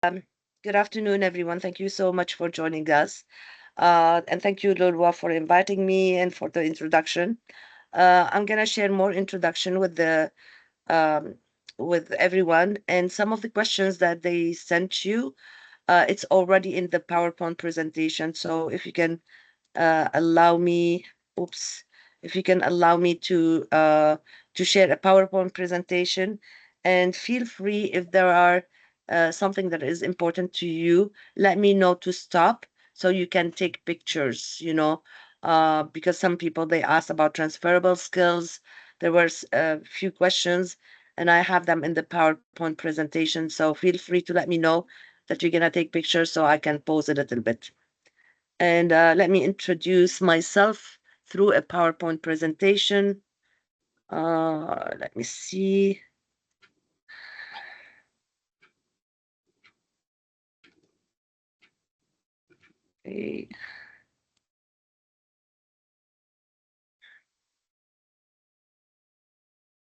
Good afternoon, everyone. Thank you so much for joining us. And thank you, Lulwa, for inviting me and for the introduction. I'm gonna share more introduction um, with everyone, and some of the questions that they sent you. It's already in the PowerPoint presentation. So if you can allow me, oops, if you can allow me to share a PowerPoint presentation, and feel free if there are something that is important to you, let me know to stop so you can take pictures, because some people they ask about transferable skills. There were a few questions and I have them in the PowerPoint presentation. So feel free to let me know that you're gonna take pictures so I can pause a little bit. And let me introduce myself through a PowerPoint presentation. Let me see. Okay.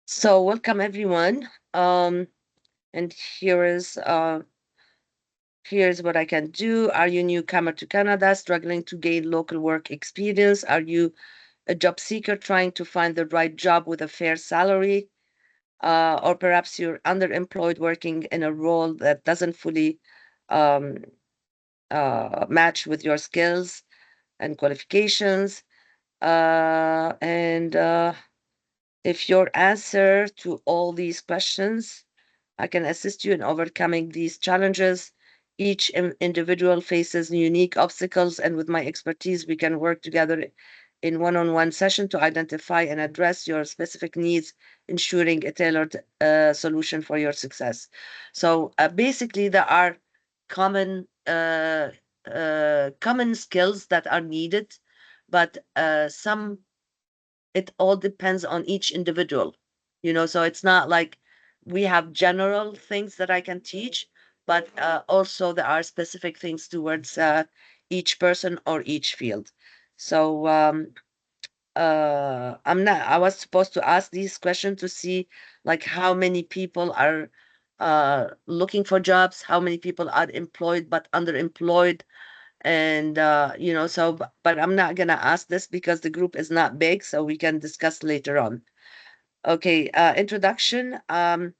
So welcome everyone. And here's what I can do. Are you newcomer to Canada, struggling to gain local work experience? Are you a job seeker trying to find the right job with a fair salary? Or perhaps you're underemployed working in a role that doesn't fully um, match with your skills and qualifications. And if your answer to all these questions, I can assist you in overcoming these challenges. Each individual faces unique obstacles, and with my expertise, we can work together in one-on-one session to identify and address your specific needs, ensuring a tailored solution for your success. So basically, there are common common skills that are needed, but some it all depends on each individual, so it's not like we have general things that I can teach, but also there are specific things towards each person or each field. So I was supposed to ask these questions to see like how many people are looking for jobs, how many people are employed but underemployed, and but I'm not gonna ask this because the group is not big, so we can discuss later on. Okay, introduction. Job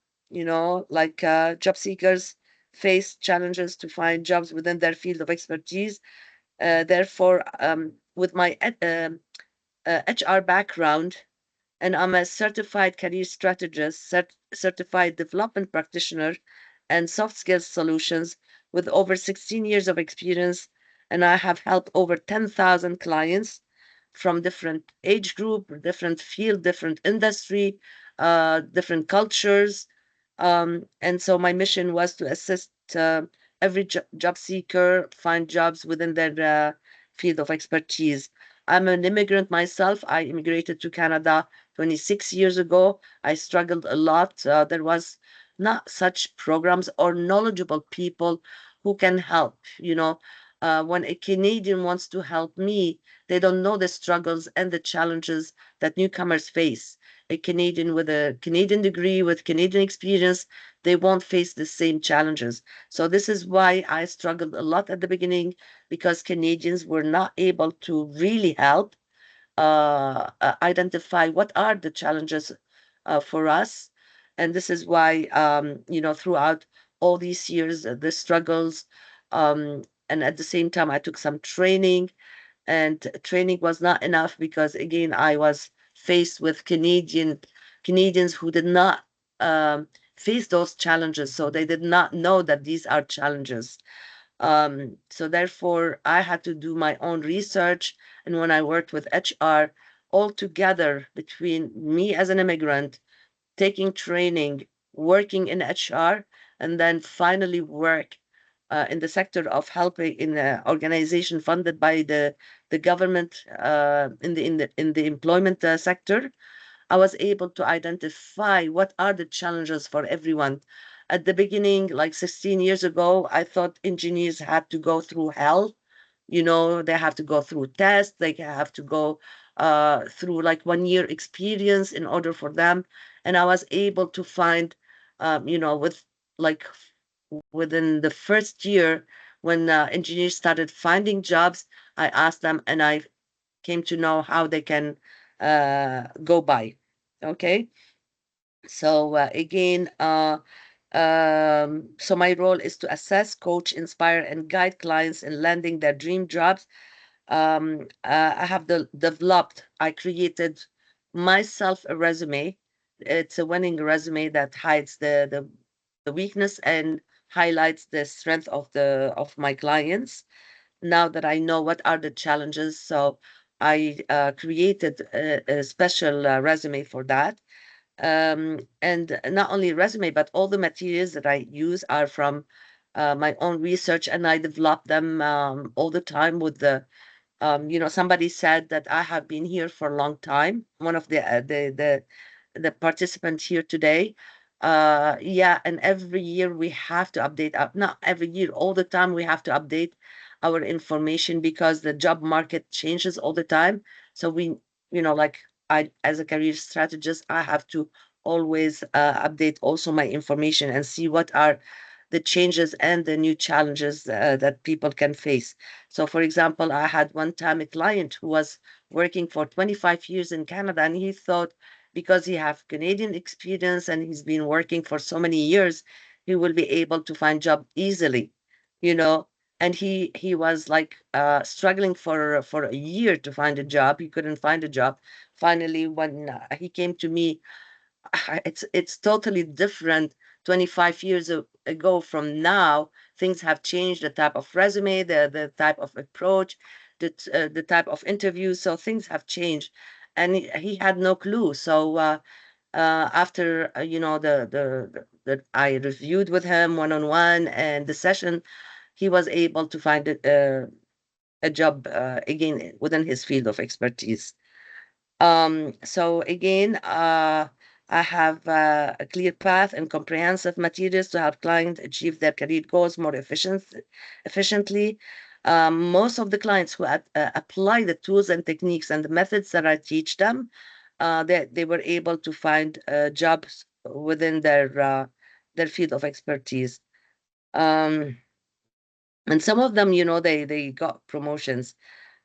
seekers face challenges to find jobs within their field of expertise. Therefore, with my HR background, and I'm a certified career strategist, certified development practitioner, and soft skills solutions with over 16 years of experience. And I have helped over 10,000 clients from different age group, different field, different industry, different cultures. And so my mission was to assist every job seeker find jobs within their field of expertise. I'm an immigrant myself. I immigrated to Canada 26 years ago. I struggled a lot. There was not such programs or knowledgeable people who can help. When a Canadian wants to help me, they don't know the struggles and the challenges that newcomers face. A Canadian with a Canadian degree, with Canadian experience, they won't face the same challenges. So this is why I struggled a lot at the beginning, because Canadians were not able to really help identify what are the challenges for us. And this is why, throughout all these years, the struggles, and at the same time, I took some training, and training was not enough because, again, I was faced with Canadians who did not face those challenges, so they did not know that these are challenges. So therefore, I had to do my own research. And when I worked with HR, all together between me as an immigrant, taking training, working in HR, and then finally work in the sector of helping in an organization funded by the government in the employment sector, I was able to identify what are the challenges for everyone. At the beginning, like 16 years ago, I thought engineers had to go through hell. They have to go through tests, they have to go through like 1 year experience in order for them. And I was able to find, with like within the first year, when engineers started finding jobs, I asked them, and I came to know how they can go by. Okay. So again, so my role is to assess, coach, inspire, and guide clients in landing their dream jobs. I have developed, I created myself a resume. It's a winning resume that hides the weakness and highlights the strength of my clients. Now that I know what are the challenges, so I created a special resume for that. And not only resume, but all the materials that I use are from my own research, and I develop them all the time with the somebody said that I have been here for a long time. One of the participants here today. Yeah, and every year we have to update up. Not every year, all the time we have to update our information because the job market changes all the time. So like I, as a career strategist, I have to always update also my information and see what are the changes and the new challenges that people can face. So, for example, I had one time a client who was working for 25 years in Canada, and he thought because he have Canadian experience and he's been working for so many years, he will be able to find job easily, you know. And he was like struggling for a year to find a job. He couldn't find a job. Finally, when he came to me, it's totally different 25 years ago from now. Things have changed, the type of resume, the type of approach, the type of interview, so things have changed, and he had no clue. So after I reviewed with him one-on-one and the session, he was able to find a job again within his field of expertise. So again, I have a clear path and comprehensive materials to help clients achieve their career goals more efficiently. Most of the clients who apply the tools and techniques and the methods that I teach them, they were able to find jobs within their field of expertise. Um, and some of them, they got promotions.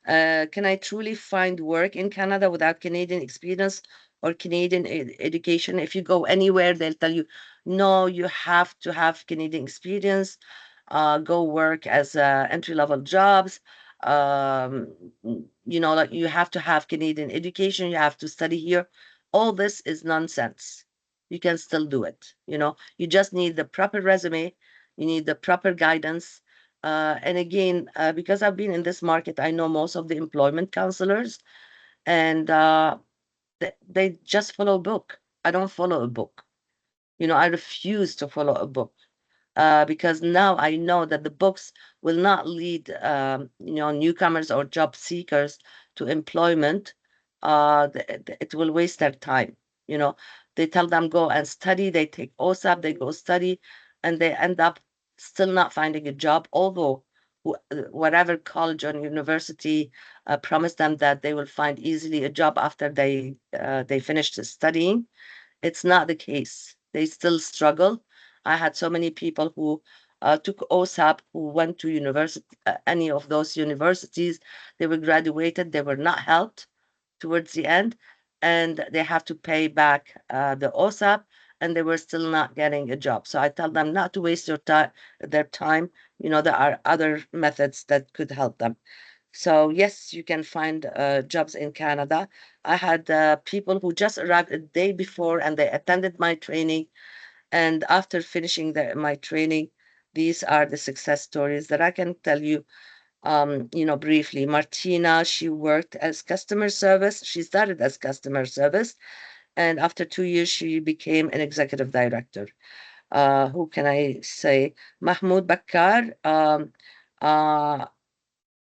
Can I truly find work in Canada without Canadian experience or Canadian education? If you go anywhere, they'll tell you, no, you have to have Canadian experience. Go work as entry-level jobs. Like you have to have Canadian education. You have to study here. All this is nonsense. You can still do it. You just need the proper resume. You need the proper guidance. And again, because I've been in this market, I know most of the employment counselors, and they just follow a book. I don't follow a book. I refuse to follow a book because now I know that the books will not lead, newcomers or job seekers to employment. It will waste their time. You know, they tell them go and study. They take OSAP, they go study, and they end up still not finding a job. Although whatever college or university promised them that they will find easily a job after they finish studying, it's not the case. They still struggle. I had so many people who took OSAP, who went to university, any of those universities. They were graduated. They were not helped towards the end, and they have to pay back the OSAP, and they were still not getting a job. So I tell them not to waste their time. There are other methods that could help them. So yes, you can find jobs in Canada. I had people who just arrived a day before and they attended my training. And after finishing my training, these are the success stories that I can tell you, briefly. Martina, she worked as customer service. She started as customer service. And after 2 years, she became an executive director. Who can I say? Mahmoud Bakkar. Uh,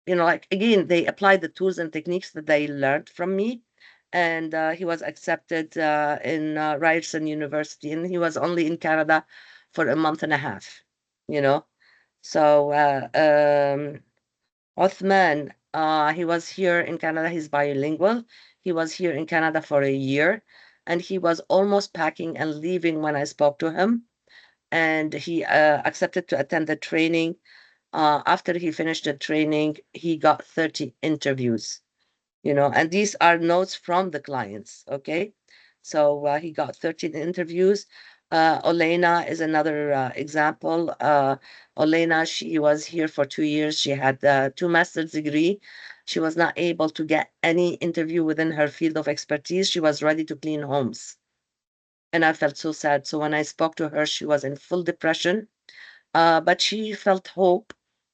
like again, they applied the tools and techniques that they learned from me. And he was accepted in Ryerson University, and he was only in Canada for a month and a half, you know. So Othman, he was here in Canada. He's bilingual. He was here in Canada for a year, and he was almost packing and leaving when I spoke to him. and he accepted to attend the training. After he finished the training, he got 30 interviews, and these are notes from the clients. Okay. So he got 13 interviews. Olena is another example. Olena, she was here for 2 years. She had two master's degree. She was not able to get any interview within her field of expertise. She was ready to clean homes. And I felt so sad. So when I spoke to her, she was in full depression, but she felt hope,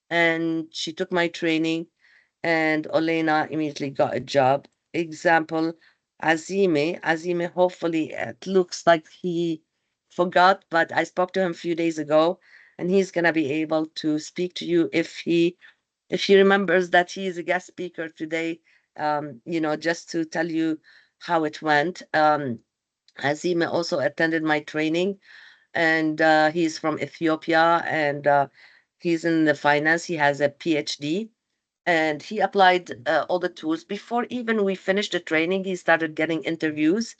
and she took my training, and Olena immediately got a job. Example, Azime. Azime, hopefully, it looks like he forgot, but I spoke to him a few days ago, and he's gonna be able to speak to you if he remembers that he is a guest speaker today. Just to tell you how it went. Azime also attended my training, and he's from Ethiopia, and he's in the finance. He has a PhD, and he applied all the tools. Before even we finished the training, he started getting interviews,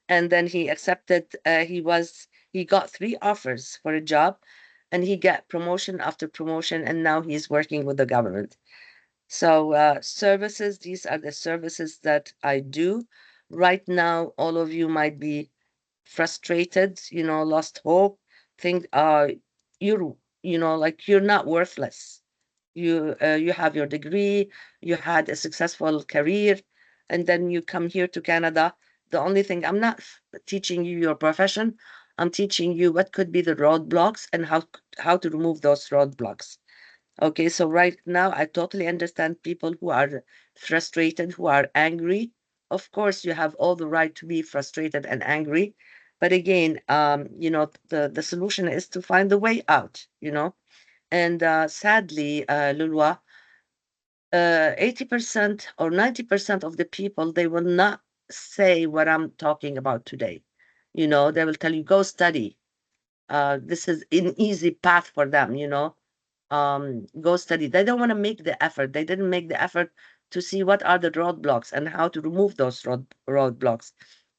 and then he accepted. He got 3 offers for a job, and he got promotion after promotion, and now he's working with the government. So services, these are the services that I do. Right now, all of you might be frustrated, lost hope, think like you're not worthless. You have your degree, you had a successful career, and then you come here to Canada. The only thing, I'm not teaching you your profession. I'm teaching you what could be the roadblocks and how to remove those roadblocks. Okay, so right now I totally understand people who are frustrated, who are angry. Of course, you have all the right to be frustrated and angry, but again, the solution is to find the way out. And sadly, Lulwa, 80% or 90% of the people, they will not say what I'm talking about today. They will tell you, go study. This is an easy path for them. Go study. They don't want to make the effort. They didn't make the effort to see what are the roadblocks and how to remove those roadblocks.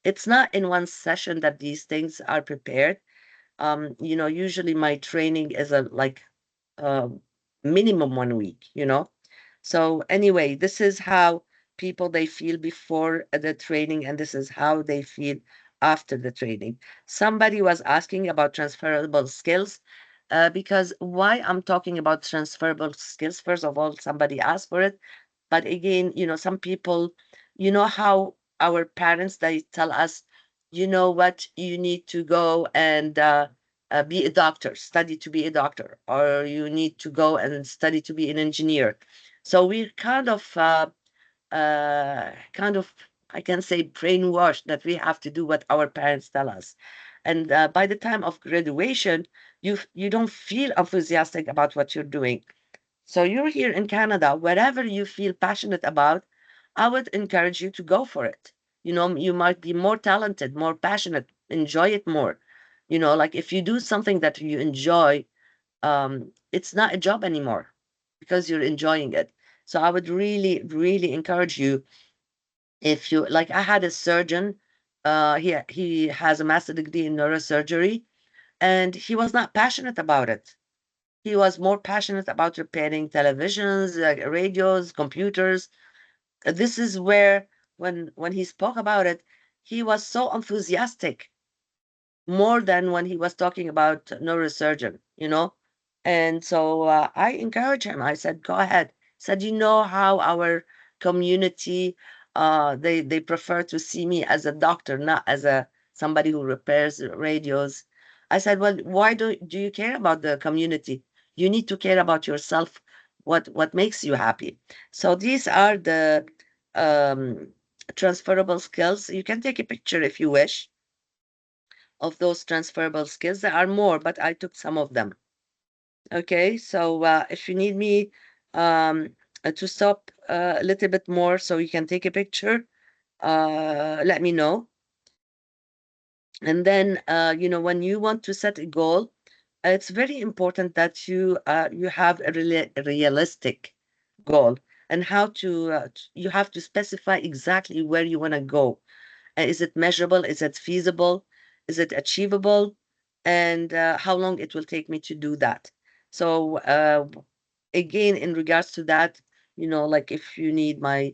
It's not in one session that these things are prepared. Usually my training is uh, minimum 1 week. So anyway, this is how people they feel before the training, and this is how they feel after the training. Somebody was asking about transferable skills, because why I'm talking about transferable skills. First of all, somebody asked for it, but again, some people, how our parents they tell us, what you need to go and be a doctor, study to be a doctor, or you need to go and study to be an engineer. So we're kind of, I can say, brainwashed that we have to do what our parents tell us. And by the time of graduation, you don't feel enthusiastic about what you're doing. So you're here in Canada, whatever you feel passionate about, I would encourage you to go for it. You might be more talented, more passionate, enjoy it more. Like if you do something that you enjoy, it's not a job anymore because you're enjoying it. So I would really, really encourage you, if you like, I had a surgeon, he has a master degree in neurosurgery, and he was not passionate about it. He was more passionate about repairing televisions, radios, computers. This is where, when he spoke about it, he was so enthusiastic, more than when he was talking about neurosurgeon. And so I encouraged him. I said, go ahead. Said, how our community, they prefer to see me as a doctor, not as a somebody who repairs radios. I said, well, why do you care about the community? You need to care about yourself, what makes you happy. So these are the um, transferable skills. You can take a picture if you wish of those transferable skills. There are more, but I took some of them. Okay, so if you need me to stop a little bit more so you can take a picture, let me know. And then, when you want to set a goal, it's very important that you have a realistic goal, and you have to specify exactly where you want to go. Is it measurable? Is it feasible? Is it achievable? and how long it will take me to do that. So again, in regards to that, like if you need my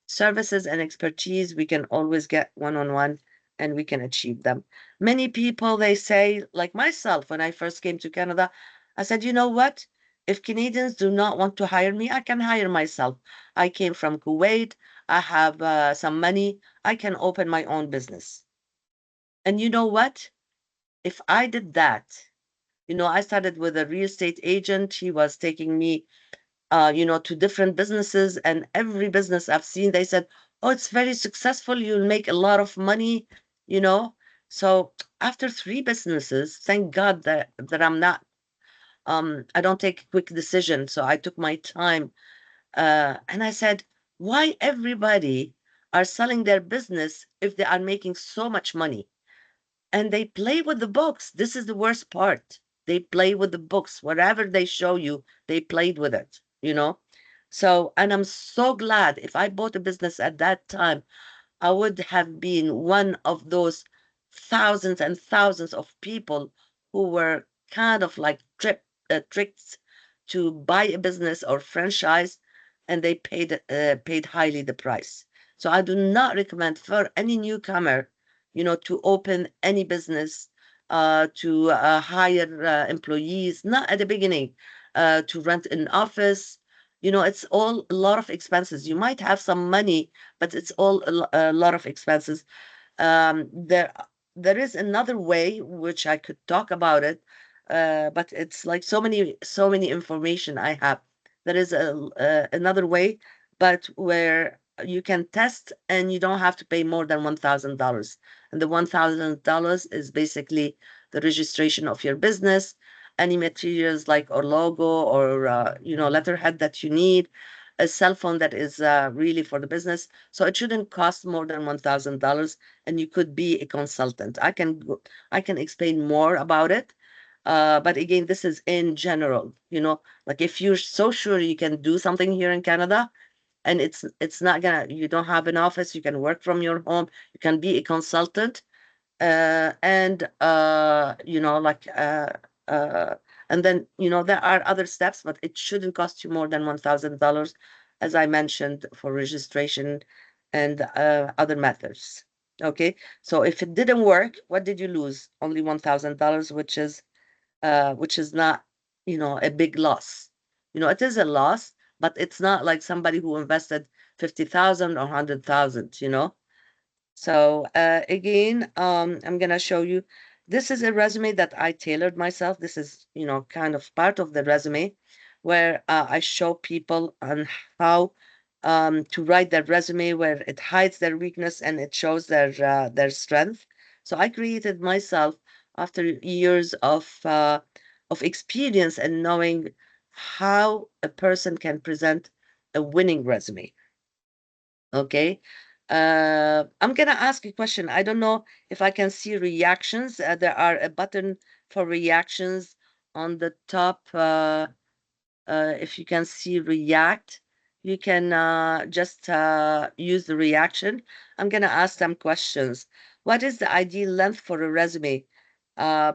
services and expertise, we can always get one-on-one and we can achieve them. Many people, they say, like myself, when I first came to Canada, I said, you know what? If Canadians do not want to hire me, I can hire myself. I came from Kuwait. I have some money. I can open my own business. And you know what? If I did that, I started with a real estate agent. He was taking me to different businesses, and every business I've seen, they said, "Oh, it's very successful. You'll make a lot of money," you know. So after three businesses, thank God that I'm not. I don't take quick decisions, so I took my time, and I said, "Why everybody are selling their business if they are making so much money?" And they play with the books. This is the worst part. They play with the books. Whatever they show you, they played with it. So, and I'm so glad if I bought a business at that time, I would have been one of those thousands and thousands of people who were kind of like tricked to buy a business or franchise, and they paid highly the price. So I do not recommend for any newcomer, to open any business, to hire employees, not at the beginning, to rent an office. It's all a lot of expenses. You might have some money, but it's all a lot of expenses. There is another way which I could talk about it, but it's like so many information I have. There is another way, but where you can test and you don't have to pay more than $1,000. And the $1,000 is basically the registration of your business, any materials like or logo or letterhead that you need, a cell phone that is really for the business. So it shouldn't cost more than $1,000, and you could be a consultant. I can explain more about it. But again, this is in general, like if you're so sure you can do something here in Canada, and it's not gonna, you don't have an office, you can work from your home, you can be a consultant, and uh, and then there are other steps, but it shouldn't cost you more than $1,000, as I mentioned, for registration and other methods. Okay, so if it didn't work, what did you lose? Only $1,000, which is not a big loss. It is a loss, but it's not like somebody who invested 50,000 or 100,000. So again, I'm gonna show you. This is a resume that I tailored myself. This is, kind of part of the resume where I show people on how to write their resume, where it hides their weakness and it shows their strength. So I created myself after years of experience and knowing how a person can present a winning resume. Okay. I'm gonna ask a question. I don't know if I can see reactions. There are a button for reactions on the top. If you can see react, you can just use the reaction. I'm gonna ask them questions. What is the ideal length for a resume? Uh,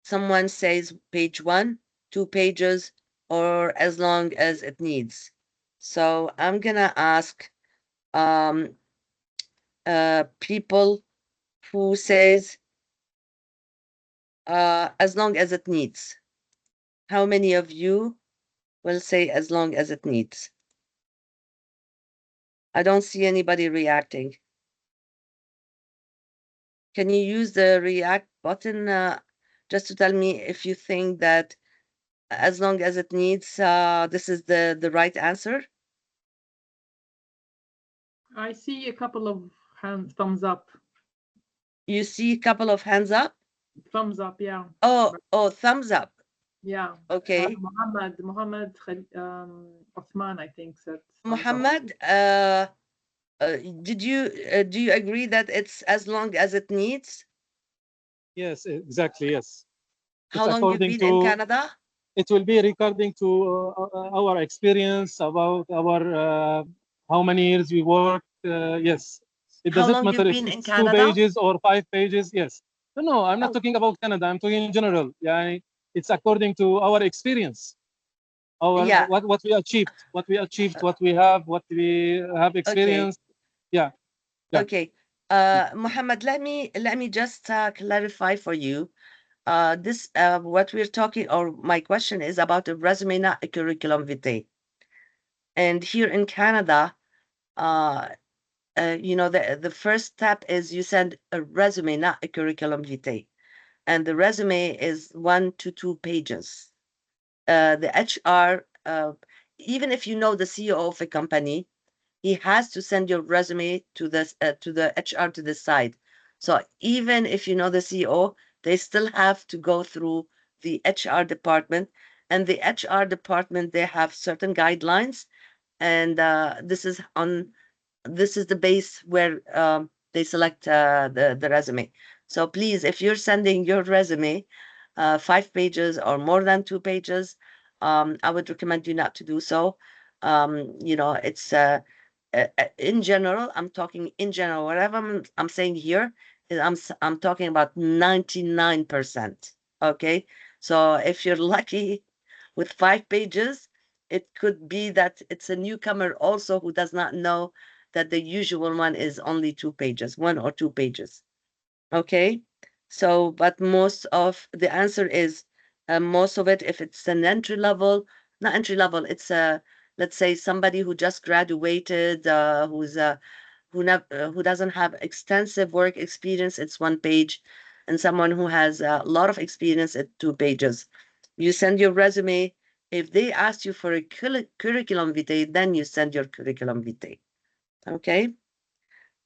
Someone says page one, 2 pages, or as long as it needs. So I'm gonna ask um, people who says as long as it needs. How many of you will say as long as it needs? I don't see anybody reacting. Can you use the react button just to tell me if you think that as long as it needs, this is the right answer? I see a couple of thumbs up. You see a couple of hands up? Thumbs up, yeah. Oh, thumbs up. Yeah. Okay. Muhammad Osman, I think, said thumbs up. Muhammad, do you agree that it's as long as it needs? Yes, exactly. Yes, How it's long you've according been in to. Canada? It will be regarding to our experience about our how many years we worked. Yes, it How doesn't long matter you've if been in it's two Canada? pages or 5 pages. Yes, No, I'm not talking about Canada. I'm talking in general. Yeah, it's according to our experience, Yeah. what we achieved, what we have, what we have experienced. Yeah. Okay. Muhammad, let me just clarify for you. This what we're talking, or my question is about a resume, not a curriculum vitae. And here in Canada, you know, the first step is you send a resume, not a curriculum vitae. And the resume is 1 to 2 pages. The HR, even if you know the CEO of a company, he has to send your resume to the HR to the side. So even if you know the CEO, they still have to go through the HR department, and the HR department, they have certain guidelines, and this is the base where they select the resume. So please, if you're sending your resume 5 pages or more than 2 pages, I would recommend you not to do so. You know, it's in general, I'm talking in general, whatever I'm saying here is I'm talking about 99%. Okay, so if you're lucky with 5 pages, it could be that it's a newcomer also who does not know that the usual one is only 2 pages, 1 or 2 pages. Okay, so but most of the answer is most of it, if it's an entry level, not entry level, it's a, let's say, somebody who just graduated, who doesn't have extensive work experience, it's 1 page, and someone who has a lot of experience, it's 2 pages. You send your resume. If they ask you for a curriculum vitae, then you send your curriculum vitae. Okay.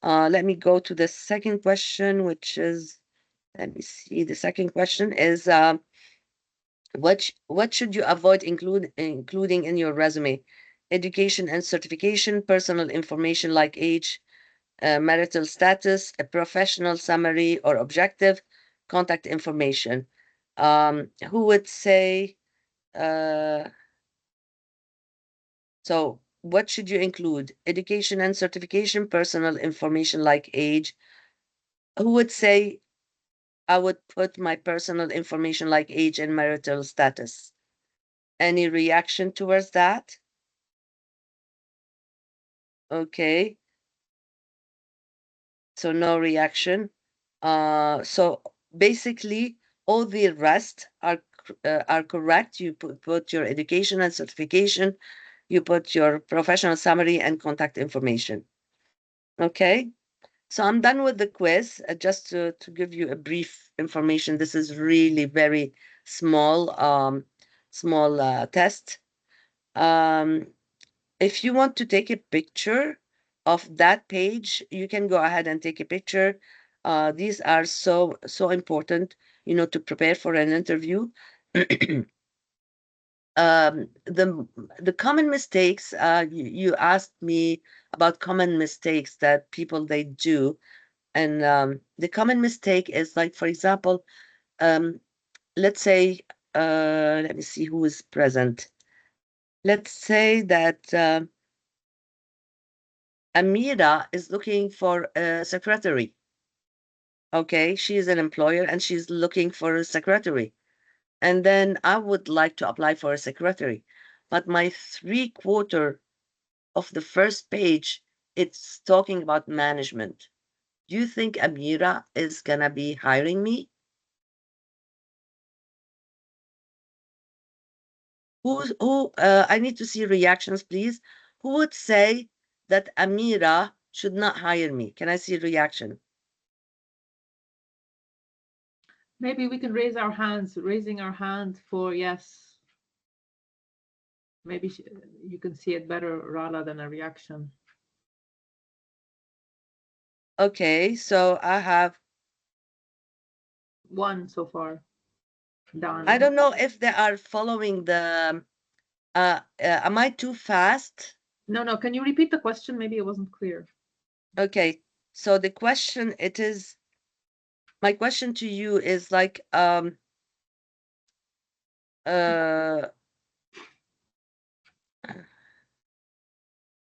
Let me go to the second question, which is, let me see. The second question is, what should you avoid including in your resume? Education and certification, personal information like age, marital status, a professional summary or objective, contact information. Who would say, so what should you include? Education and certification, personal information like age. Who would say I would put my personal information like age and marital status? Any reaction towards that? Okay. So no reaction. So basically, all the rest are correct. You put your education and certification, you put your professional summary and contact information. Okay. So I'm done with the quiz. Just to give you a brief information, this is really very small, test. If you want to take a picture of that page, you can go ahead and take a picture. These are so important, you know, to prepare for an interview. The common mistakes, you asked me about common mistakes that people they do. And the common mistake is, like, for example, let's say, let me see who is present. Let's say that Amira is looking for a secretary. Okay, she is an employer and she's looking for a secretary. And then I would like to apply for a secretary. But my 3/4 of the first page, it's talking about management. Do you think Amira is gonna be hiring me? I need to see reactions, please. Who would say that Amira should not hire me? Can I see reaction? Maybe we can raise our hands, raising our hand for yes. Maybe you can see it better, Rala, than a reaction. Okay, so I have 1 so far. Done. I don't know if they are following the am I too fast? No, can you repeat the question? Maybe it wasn't clear. Okay, so the question, my question to you is like,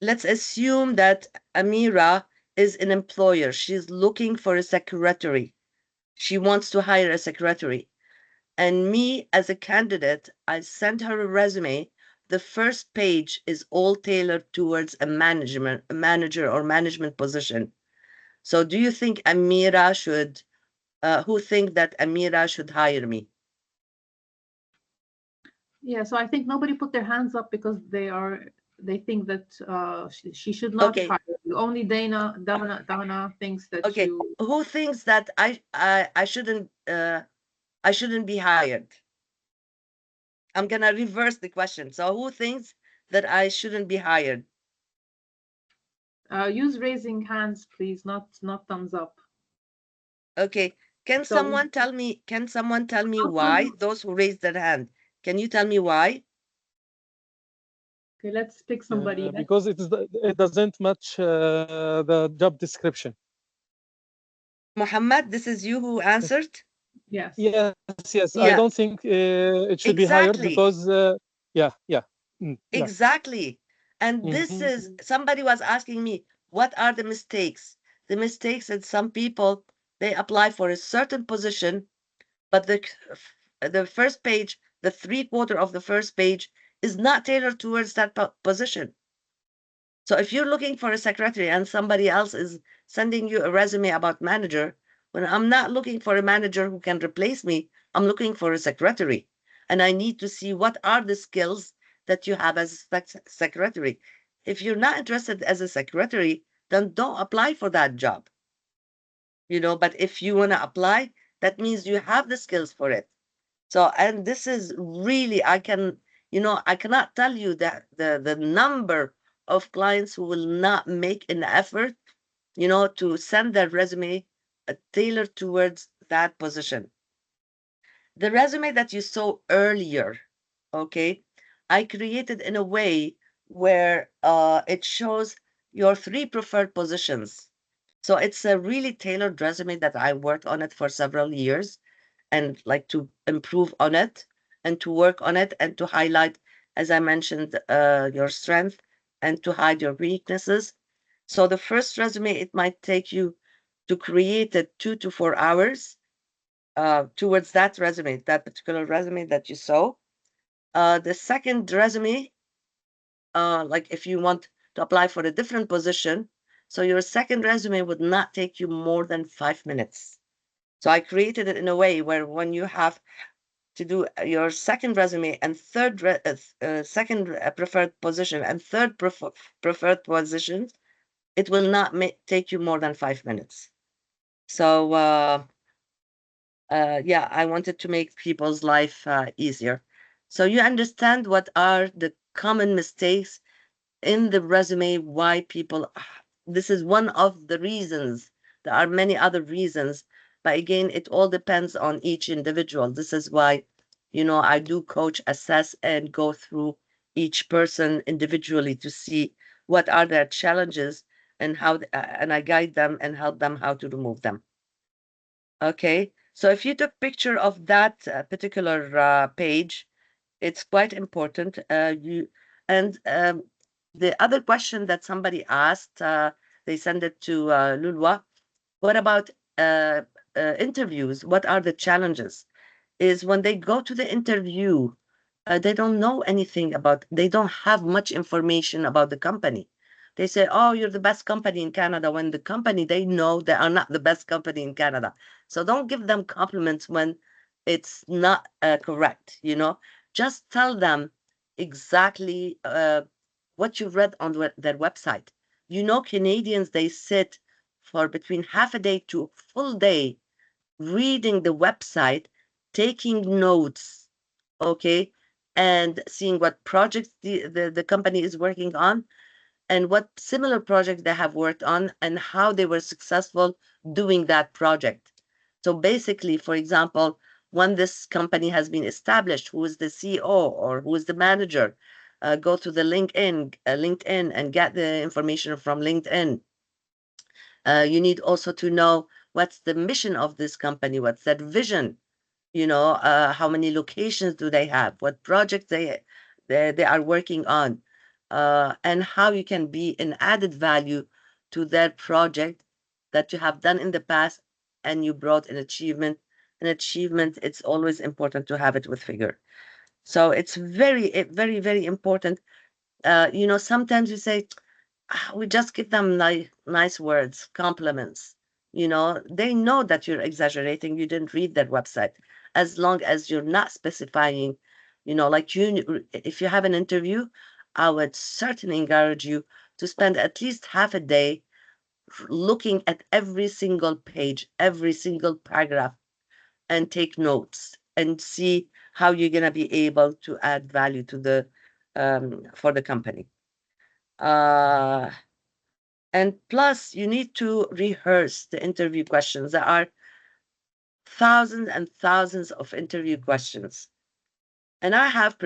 let's assume that Amira is an employer. She's looking for a secretary. She wants to hire a secretary. And me, as a candidate, I sent her a resume. The first page is all tailored towards a manager or management position. So do you think Amira should, who think that Amira should hire me? Yeah, so I think nobody put their hands up because they think that she should not Okay. hire you. Only Dana thinks that Okay, you. who thinks that I shouldn't be hired? I'm gonna reverse the question. So who thinks that I shouldn't be hired? Use raising hands, please, not thumbs up. Okay, can So- someone tell me? Can someone tell me I'll tell why? you. Those who raised their hand, can you tell me why? Okay, let's pick somebody. Because it doesn't match the job description. Muhammad, this is you who answered. Yes. Yes. Yeah. I don't think it should be hired Exactly. because yeah. Exactly. And this is, somebody was asking me, what are the mistakes? The mistakes that some people, they apply for a certain position, but the first page, the 3/4 of the first page is not tailored towards that position. So if you're looking for a secretary and somebody else is sending you a resume about manager, when I'm not looking for a manager who can replace me, I'm looking for a secretary. And I need to see what are the skills that you have as a secretary. If you're not interested as a secretary, then don't apply for that job. But if you want to apply, that means you have the skills for it. So, and this is really, I cannot tell you that the number of clients who will not make an effort, to send their resume tailored towards that position. The resume that you saw earlier, okay, I created in a way where it shows your 3 preferred positions. So it's a really tailored resume that I worked on it for several years and like to improve on it and to work on it and to highlight, as I mentioned, your strength and to hide your weaknesses. So the first resume, it might take you to create it 2 to 4 hours towards that resume, that particular resume that you saw. The second resume, like if you want to apply for a different position, so your second resume would not take you more than 5 minutes. So I created it in a way where when you have to do your second resume and third second preferred position and third preferred position, it will not take you more than 5 minutes. So yeah, I wanted to make people's life easier. So you understand what are the common mistakes in the resume, why people, this is one of the reasons. There are many other reasons, but again, it all depends on each individual. This is why, I do coach, assess, and go through each person individually to see what are their challenges and how, and I guide them and help them how to remove them. Okay, so if you took picture of that particular page, it's quite important. The other question that somebody asked, they sent it to Lulwa. What about interviews? What are the challenges? Is when they go to the interview, they don't know anything about, they don't have much information about the company. They say, oh, you're the best company in Canada, when the company, they know they are not the best company in Canada. So don't give them compliments when it's not correct, Just tell them exactly what you read on their website. Canadians, they sit for between half a day to a full day reading the website, taking notes, okay, and seeing what projects the company is working on and what similar projects they have worked on and how they were successful doing that project. So basically, for example, when this company has been established, who is the CEO or who is the manager, go to the LinkedIn and get the information from LinkedIn. You need also to know what's the mission of this company, what's that vision, how many locations do they have, what projects they are working on, and how you can be an added value to their project that you have done in the past and you brought an achievement, it's always important to have it with figure. So it's very, very, very important. Sometimes you say, we just give them nice words, compliments. They know that you're exaggerating. You didn't read their website. As long as you're not specifying, like if you have an interview, I would certainly encourage you to spend at least half a day looking at every single page, every single paragraph, and take notes and see how you're going to be able to add value to for the company. And plus, you need to rehearse the interview questions. There are thousands and thousands of interview questions. And I have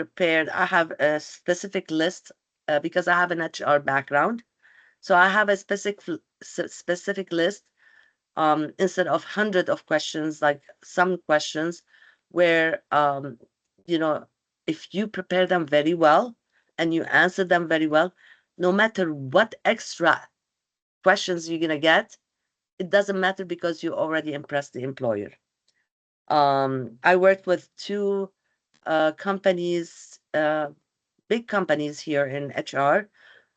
a specific list because I have an HR background. So I have a specific list instead of hundreds of questions, like some questions where, if you prepare them very well and you answer them very well, no matter what extra questions you're going to get, it doesn't matter because you already impressed the employer. I worked with two companies, big companies here in HR.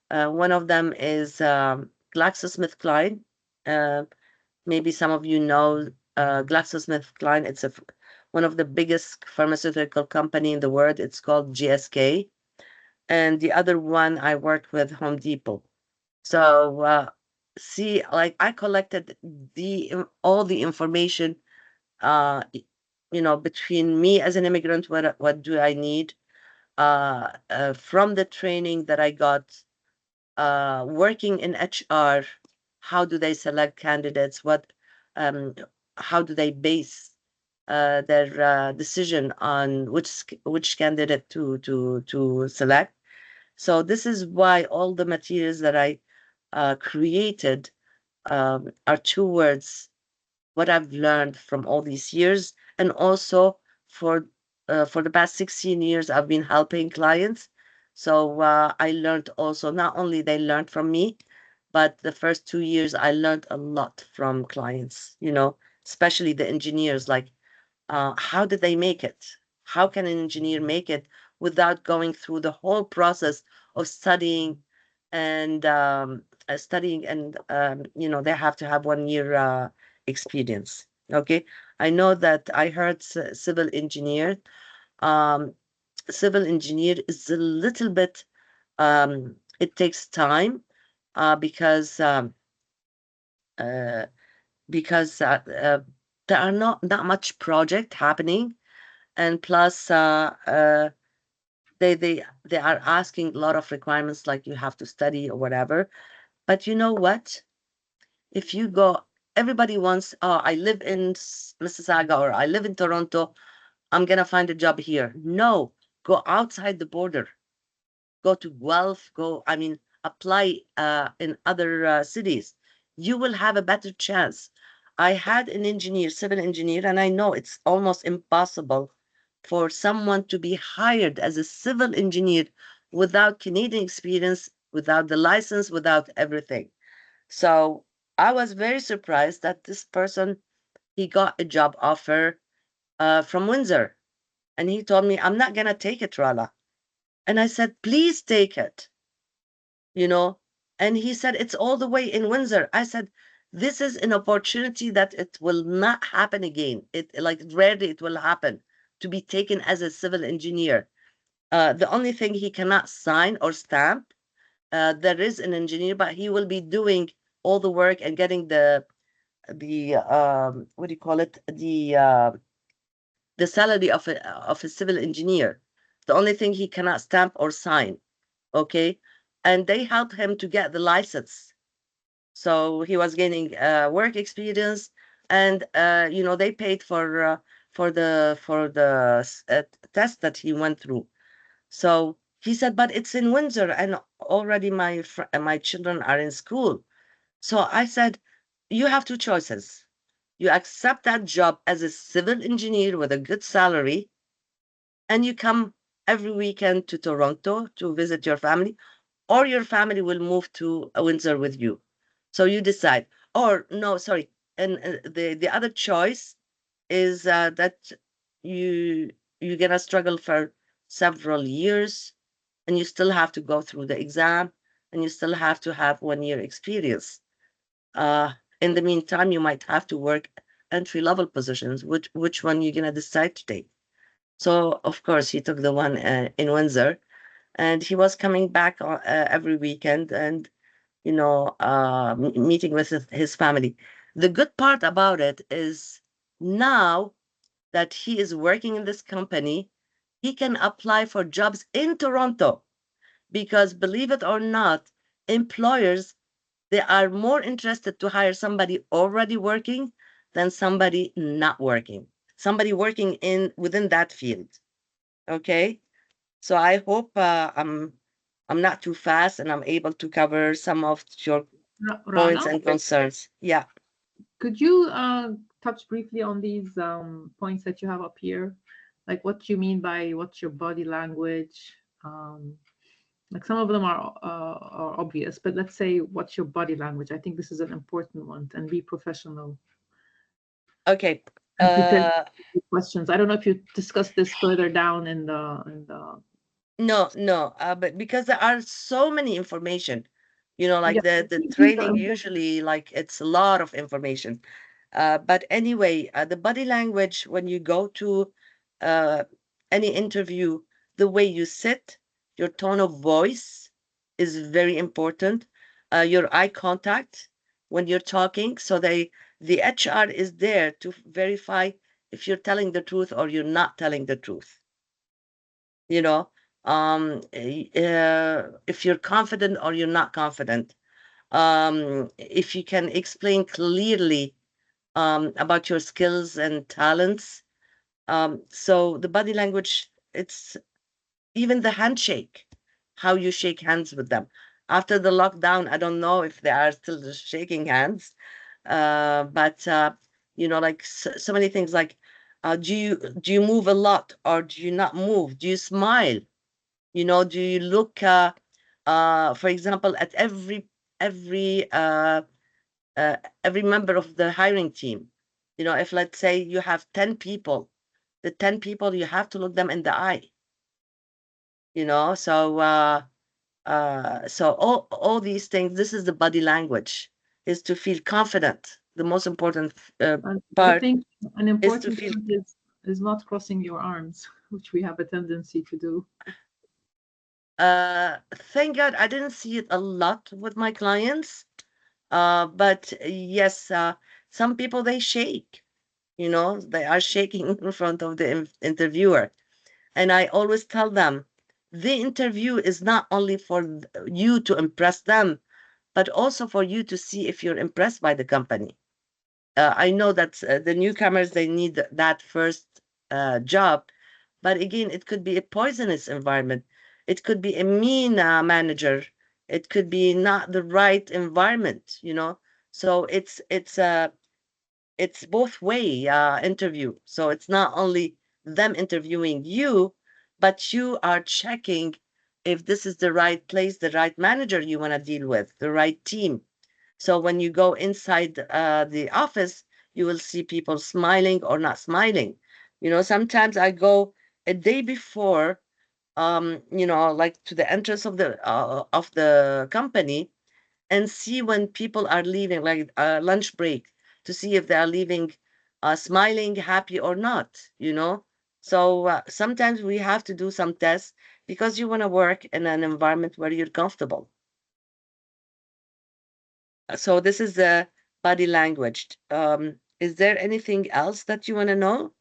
One of them is GlaxoSmithKline. Maybe some of you know GlaxoSmithKline. It's one of the biggest pharmaceutical company in the world. It's called GSK. And the other one I worked with Home Depot. So see, like I collected all the information, between me as an immigrant, what do I need, from the training that I got, working in HR, how do they select candidates, how do they base their decision on which candidate to select. So this is why all the materials that I created are towards what I've learned from all these years, and also for the past 16 years I've been helping clients. So I learned also, not only they learned from me, but the first 2 years I learned a lot from clients, especially the engineers, like how did they make it? How can an engineer make it without going through the whole process of studying and they have to have 1 year experience. Okay, I know that I heard civil engineer. Civil engineer is a little bit. It takes time because there are not much project happening, and plus they are asking a lot of requirements, like you have to study or whatever. But you know what? If you go, everybody wants, oh, I live in Mississauga or I live in Toronto, I'm gonna find a job here. No, go outside the border. Go to Guelph, apply in other cities. You will have a better chance. I had an engineer, civil engineer, and I know it's almost impossible for someone to be hired as a civil engineer without Canadian experience, without the license, without everything. So I was very surprised that this person, he got a job offer from Windsor. And he told me, I'm not going to take it, Rala. And I said, please take it. And he said, it's all the way in Windsor. I said, this is an opportunity that it will not happen again. Rarely it will happen to be taken as a civil engineer. The only thing he cannot sign or stamp, there is an engineer, but he will be doing all the work and getting the what do you call it, the salary of a civil engineer. The only thing he cannot stamp or sign. Okay, and they helped him to get the license, so he was gaining work experience, and they paid for the test that he went through. So he said, but it's in Windsor and already my children are in school. So I said, you have two choices. You accept that job as a civil engineer with a good salary, and you come every weekend to Toronto to visit your family, or your family will move to Windsor with you. So you decide. Or no, sorry, and the other choice is that you're gonna struggle for several years, and you still have to go through the exam, and you still have to have 1 year experience. In the meantime, you might have to work entry-level positions. Which one you're gonna decide to take? So of course he took the one in Windsor, and he was coming back every weekend and meeting with his family. The good part about it is now that he is working in this company, he can apply for jobs in Toronto, because believe it or not, employers, they are more interested to hire somebody already working than somebody not working, somebody working within that field. Okay, so I hope I'm not too fast and I'm able to cover some of your points Rana, and concerns. Yeah. could you touch briefly on these points that you have up here? Like what you mean by what's your body language? Like some of them are obvious, but let's say what's your body language? I think this is an important one, and be professional. Okay. And prepare questions. I don't know if you discussed this further down in the. No, but because there are so many information, like Yeah, the training usually, like it's a lot of information. But anyway, the body language when you go to any interview, the way you sit, your tone of voice is very important. Your eye contact when you're talking, so the HR is there to verify if you're telling the truth or you're not telling the truth. If you're confident or you're not confident, if you can explain clearly about your skills and talents. So the body language, it's even the handshake, how you shake hands with them. After the lockdown, I don't know if they are still shaking hands, but like so many things like, do you move a lot or do you not move? Do you smile? Do you look, for example, at every uh, every member of the hiring team? If let's say you have 10 people, the 10 people, you have to look them in the eye. So all these things, this is the body language, is to feel confident. The most important I part think an is to important feel. point is not crossing your arms, which we have a tendency to do. Thank God I didn't see it a lot with my clients. But yes, some people, they shake, they are shaking in front of the interviewer. And I always tell them, the interview is not only for you to impress them, but also for you to see if you're impressed by the company. I know that the newcomers, they need that first job, but again, it could be a poisonous environment. It could be a mean manager. It could be not the right environment. So it's both way interview. So it's not only them interviewing you, but you are checking if this is the right place, the right manager you want to deal with, the right team. So when you go inside the office, you will see people smiling or not smiling. Sometimes I go a day before, like to the entrance of the company, and see when people are leaving, like lunch break, to see if they are leaving smiling, happy or not. So sometimes we have to do some tests because you want to work in an environment where you're comfortable. So this is the body language. Is there anything else that you want to know?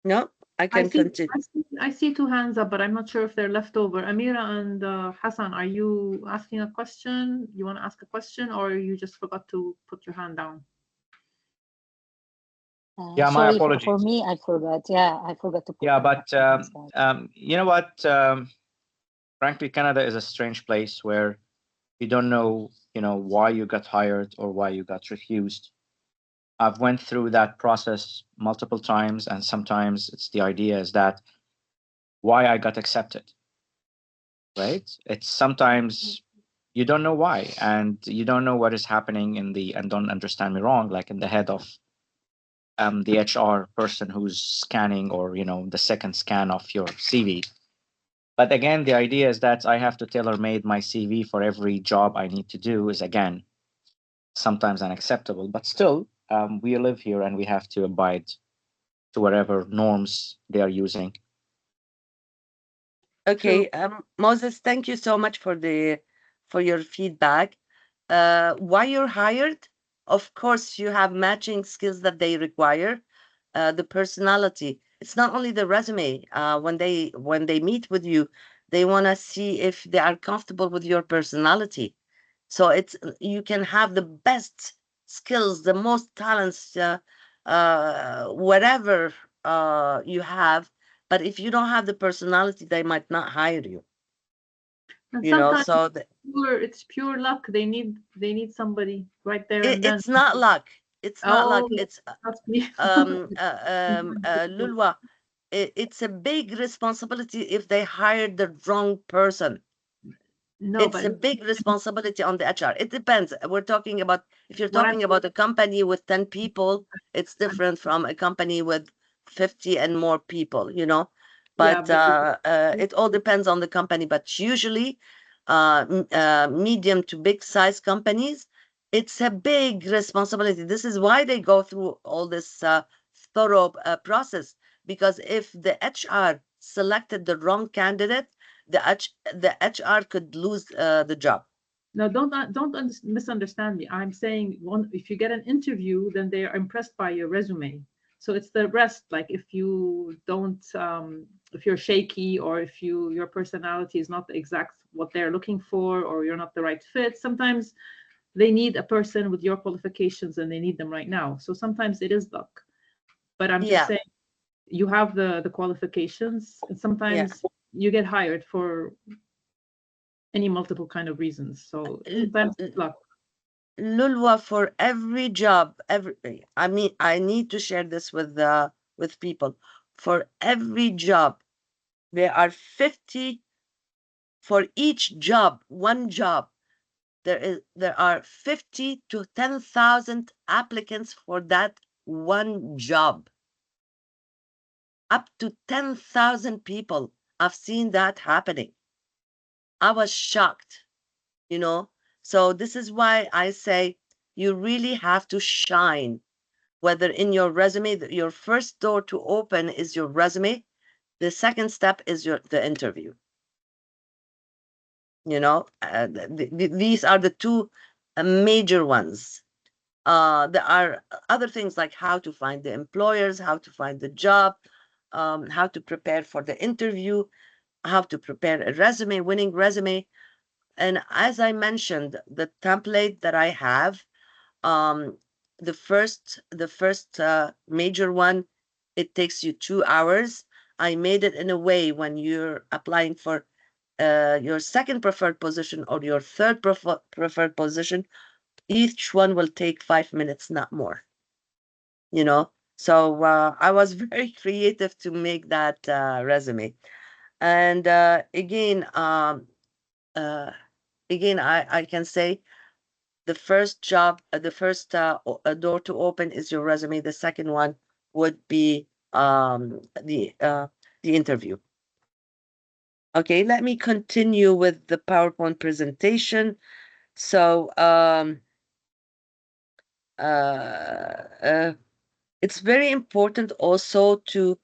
No, I can continue. I see two hands up, but I'm not sure if they're left over. Amira and Hassan, are you asking a question? You want to ask a question, or you just forgot to put your hand down? Yeah, my sorry, apologies. For me, I forgot. Yeah, I forgot to put. Yeah, but you know what? Frankly, Canada is a strange place where you don't know, why you got hired or why you got refused. I've went through that process multiple times, and sometimes it's the idea is that why I got accepted, right? It's sometimes you don't know why, and you don't know what is happening in the, and don't understand me wrong, like in the head of the HR person who's scanning, or the second scan of your CV. But again, the idea is that I have to tailor made my CV for every job I need to do is, again, sometimes unacceptable. But still, we live here and we have to abide to whatever norms they are using. Okay, Moses, thank you so much for your feedback. Why you're hired? Of course, you have matching skills that they require. The personality. It's not only the resume. When they meet with you, they want to see if they are comfortable with your personality. So you can have the best skills, the most talents, whatever you have, but if you don't have the personality, they might not hire you. And You know, sometimes so it's pure luck. They need somebody right there and then. it's not luck. It's not luck. Oh, It's trust me. Lulwa, it's a big responsibility if they hired the wrong person. No, It's a but big responsibility on the HR. It depends. We're talking about, if you're What I'm- talking about a company with 10 people, it's different from a company with 50 and more people, Yeah, But but it all depends on the company. But usually, medium to big size companies, it's a big responsibility. This is why they go through all this thorough process. Because if the HR selected the wrong candidate, the HR could lose the job. no, don't misunderstand me. I'm saying if you get an interview, then they are impressed by your resume. So it's the rest. Like if you don't, if you're shaky, or if your personality is not the exact what they're looking for, or you're not the right fit. Sometimes they need a person with your qualifications, and they need them right now. So sometimes it is luck. But I'm just Yeah, saying, you have the qualifications, and yeah. sometimes you get hired for any multiple kind of reasons. So sometimes it's luck. Lulwa, for every job, I need to share this with people. For every job, there are 50, for each job, one job, there are 50 to 10,000 applicants for that one job. Up to 10,000 people. I've seen that happening. I was shocked, So this is why I say you really have to shine. Whether in your resume, your first door to open is your resume. The second step is the interview. These are the two major ones. There are other things like how to find the employers, how to find the job, how to prepare for the interview, how to prepare a resume, winning resume. And as I mentioned, the template that I have, the first major one, it takes you 2 hours. I made it in a way when you're applying for your second preferred position or your third preferred position, each one will take 5 minutes, not more. So I was very creative to make that resume. And again, I can say the first job, the first door to open is your resume. The second one would be the interview. Okay, let me continue with the PowerPoint presentation. So it's very important also to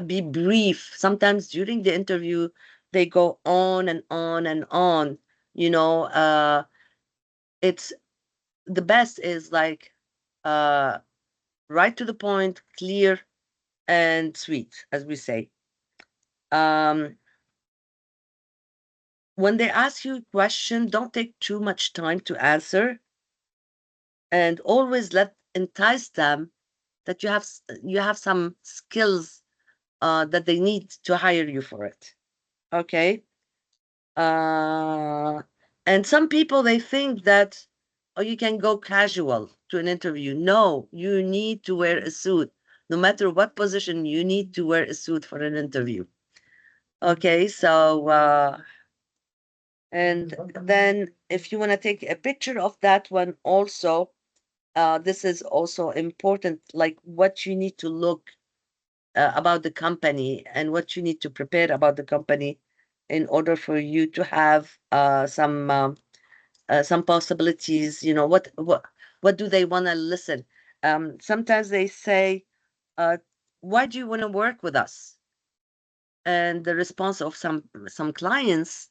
be brief. Sometimes during the interview, they go on and on and on. It's the best is like right to the point, clear and sweet, as we say. When they ask you a question, don't take too much time to answer, and always entice them that you have some skills that they need to hire you for it. Okay. And some people, they think that, oh, you can go casual to an interview. No, you need to wear a suit. No matter what position, you need to wear a suit for an interview. Okay, so And then if you want to take a picture of that one also, this is also important, like what you need to look about the company and what you need to prepare about the company in order for you to have some possibilities. You know, what do they want to listen? Sometimes they say, why do you want to work with us? And the response of some clients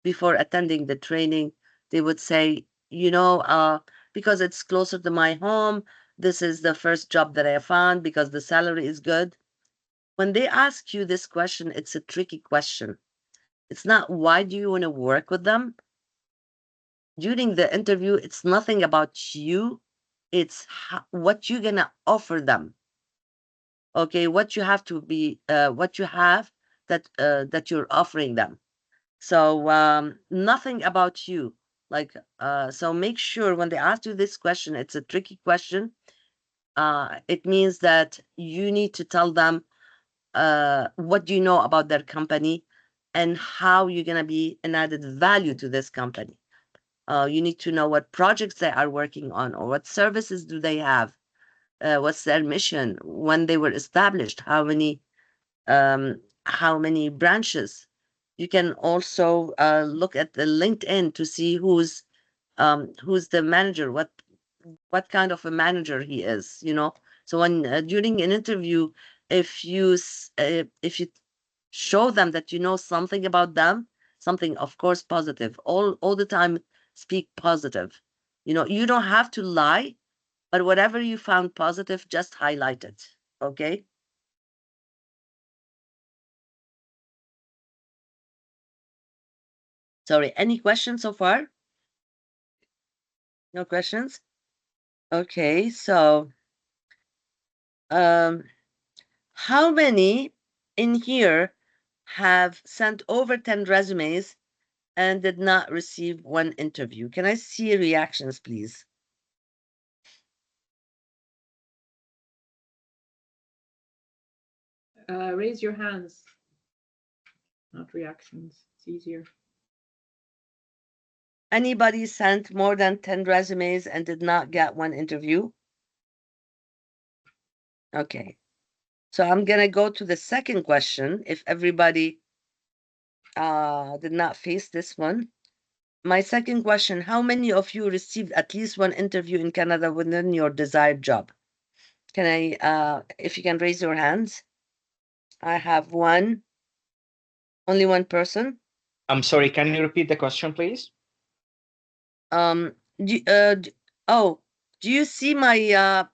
before attending the training, they would say, because it's closer to my home, this is the first job that I found because the salary is good. When they ask you this question, it's a tricky question. It's not why do you want to work with them? During the interview, it's nothing about you. It's what you're gonna offer them. Okay, what you have to be, what you have that you're offering them. So nothing about you. Like, so make sure when they ask you this question, it's a tricky question. It means that you need to tell them what do you know about their company and how you're going to be an added value to this company. You need to know what projects they are working on or what services do they have, what's their mission, when they were established, how many branches. You can also look at the LinkedIn to see who's the manager, what kind of a manager he is. So when during an interview, if you show them that you know something about them, something of course positive, all the time speak positive. You don't have to lie, but whatever you found positive, just highlight it. Okay. Sorry, any questions so far? No questions? Okay, so how many in here have sent over 10 resumes and did not receive one interview? Can I see reactions, please? Raise your hands, not reactions. It's easier. Anybody sent more than 10 resumes and did not get one interview? Okay. So I'm going to go to the second question. If everybody did not face this one. My second question, how many of you received at least one interview in Canada within your desired job? Can I, if you can raise your hands? I have one. Only one person. I'm sorry, can you repeat the question, please? Do, do you see my,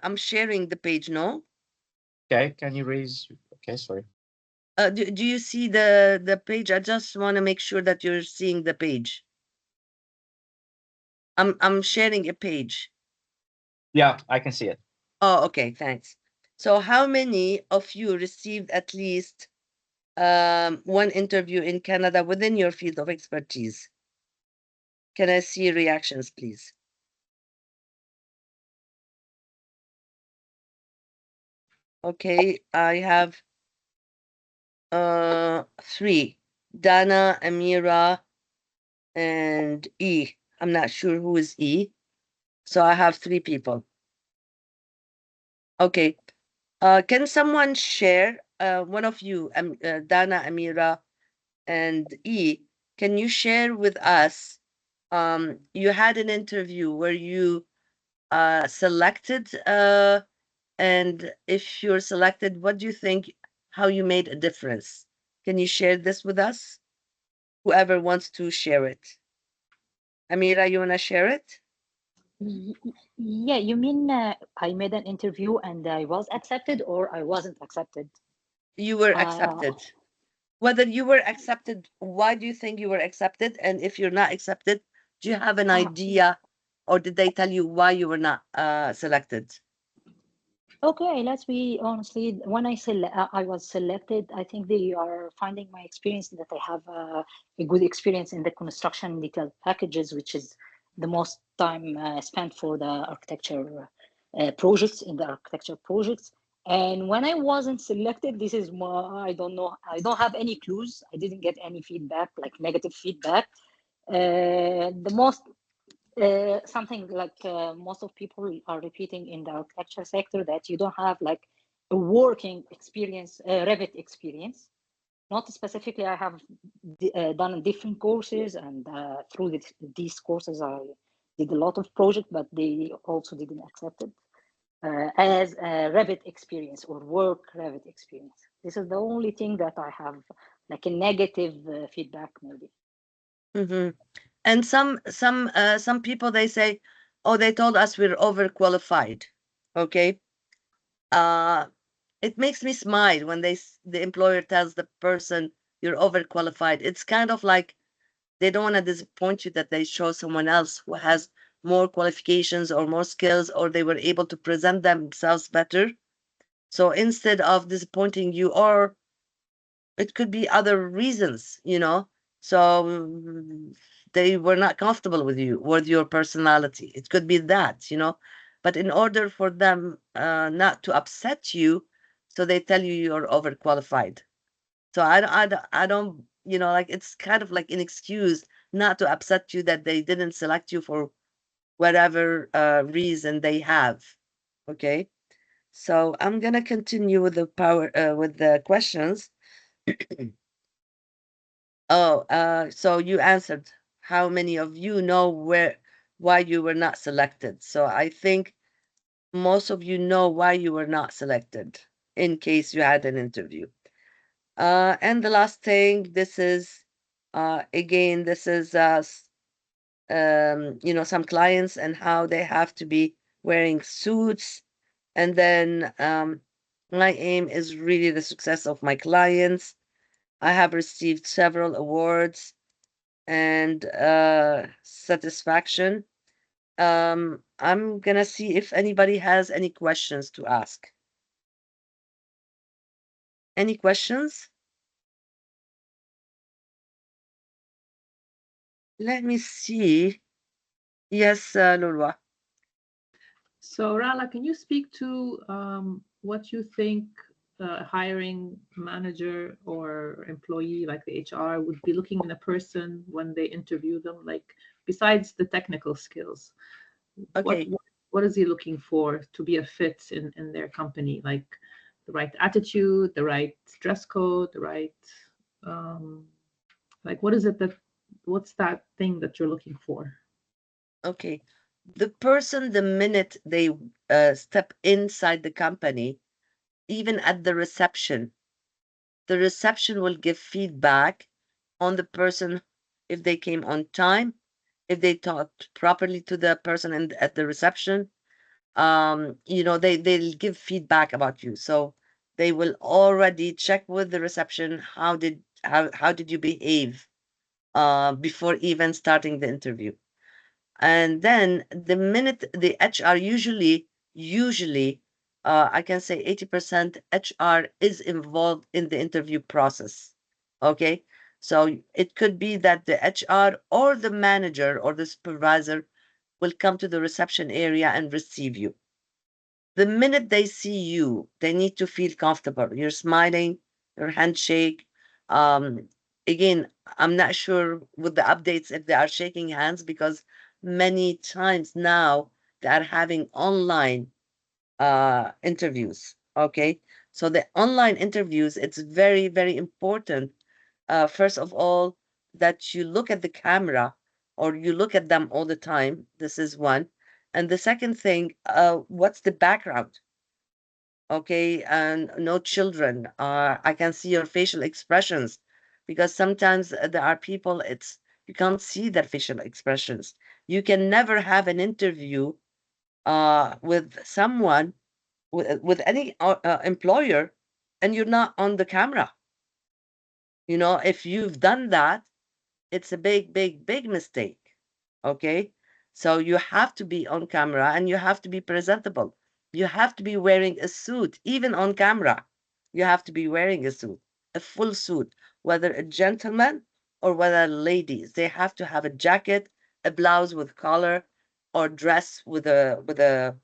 I'm sharing the page, no? Okay, can you raise? Okay, sorry. Do you see the page? I just want to make sure that you're seeing the page. I'm sharing a page. Yeah, I can see it. Oh, okay, thanks. So how many of you received at least one interview in Canada within your field of expertise? Can I see reactions, please? Okay, I have 3. Dana, Amira, and E. I'm not sure who is E. So I have 3 people. Okay. Can someone share, one of you, Dana, Amira, and E, can you share with us, you had an interview where you selected, and if you're selected, what do you think, how you made a difference? Can you share this with us? Whoever wants to share it. Amira, you want to share it? Yeah, you mean I made an interview and I was accepted or I wasn't accepted? You were Uh, accepted. Whether you were accepted, why do you think you were accepted? And if you're not accepted, do you have an idea, or did they tell you why you were not selected? Okay, let's be honestly. When I was selected, I think they are finding my experience that I have a good experience in the construction detailed packages, which is the most time spent for the architecture projects in the architecture projects. And when I wasn't selected, this is more, I don't know, I don't have any clues. I didn't get any feedback, like negative feedback. The most, something like most of people are repeating in the architecture sector, that you don't have like a working experience, Revit experience. Not specifically, I have done different courses, and through these courses, I did a lot of projects, but they also didn't accept it as a Revit experience or work Revit experience. This is the only thing that I have, like a negative feedback, maybe. Mhm. And some people, they say, oh, they told us we're overqualified. Okay. It makes me smile when the employer tells the person you're overqualified. It's kind of like they don't want to disappoint you, that they show someone else who has more qualifications or more skills, or they were able to present themselves better. So instead of disappointing you, or it could be other reasons, so they were not comfortable with you, with your personality. It could be that. But in order for them not to upset you, so they tell you you're overqualified. So I don't, like, it's kind of like an excuse not to upset you, that they didn't select you for whatever reason they have. Okay. So I'm gonna continue with the questions. Oh, so you answered. How many of you know why you were not selected? So I think most of you know why you were not selected, in case you had an interview. And the last thing, this is again, this is some clients and how they have to be wearing suits. And then my aim is really the success of my clients. I have received several awards and satisfaction. I'm gonna see if anybody has any questions to ask. Any questions? Let me see. Yes, Lulwa. So, Rala, can you speak to what you think a hiring manager or employee like the HR would be looking in a person when they interview them, like besides the technical skills? Okay. What is he looking for to be a fit in their company? Like the right attitude, the right dress code, the right like what is it what's that thing that you're looking for? Okay. The person, the minute they step inside the company, even at the reception will give feedback on the person, if they came on time, if they talked properly to the person at the reception. They'll give feedback about you. So they will already check with the reception, how did you behave before even starting the interview. And then the minute the HR, usually I can say 80% HR is involved in the interview process. Okay. So it could be that the HR or the manager or the supervisor will come to the reception area and receive you. The minute they see you, they need to feel comfortable. You're smiling, your handshake. Um, Again, I'm not sure with the updates if they are shaking hands, because many times now they are having online interviews. Okay. So the online interviews, it's very, very important. First of all, that you look at the camera, or you look at them all the time. This is one. And the second thing, what's the background? Okay, and no children. I can see your facial expressions, because sometimes there are people, you can't see their facial expressions. You can never have an interview with someone, with any employer, and you're not on the camera. If you've done that, it's a big, big, big mistake. Okay. So you have to be on camera, and you have to be presentable. You have to be wearing a suit, even on camera. You have to be wearing a suit, a full suit, whether a gentleman or whether ladies. They have to have a jacket, a blouse with collar, or dress with a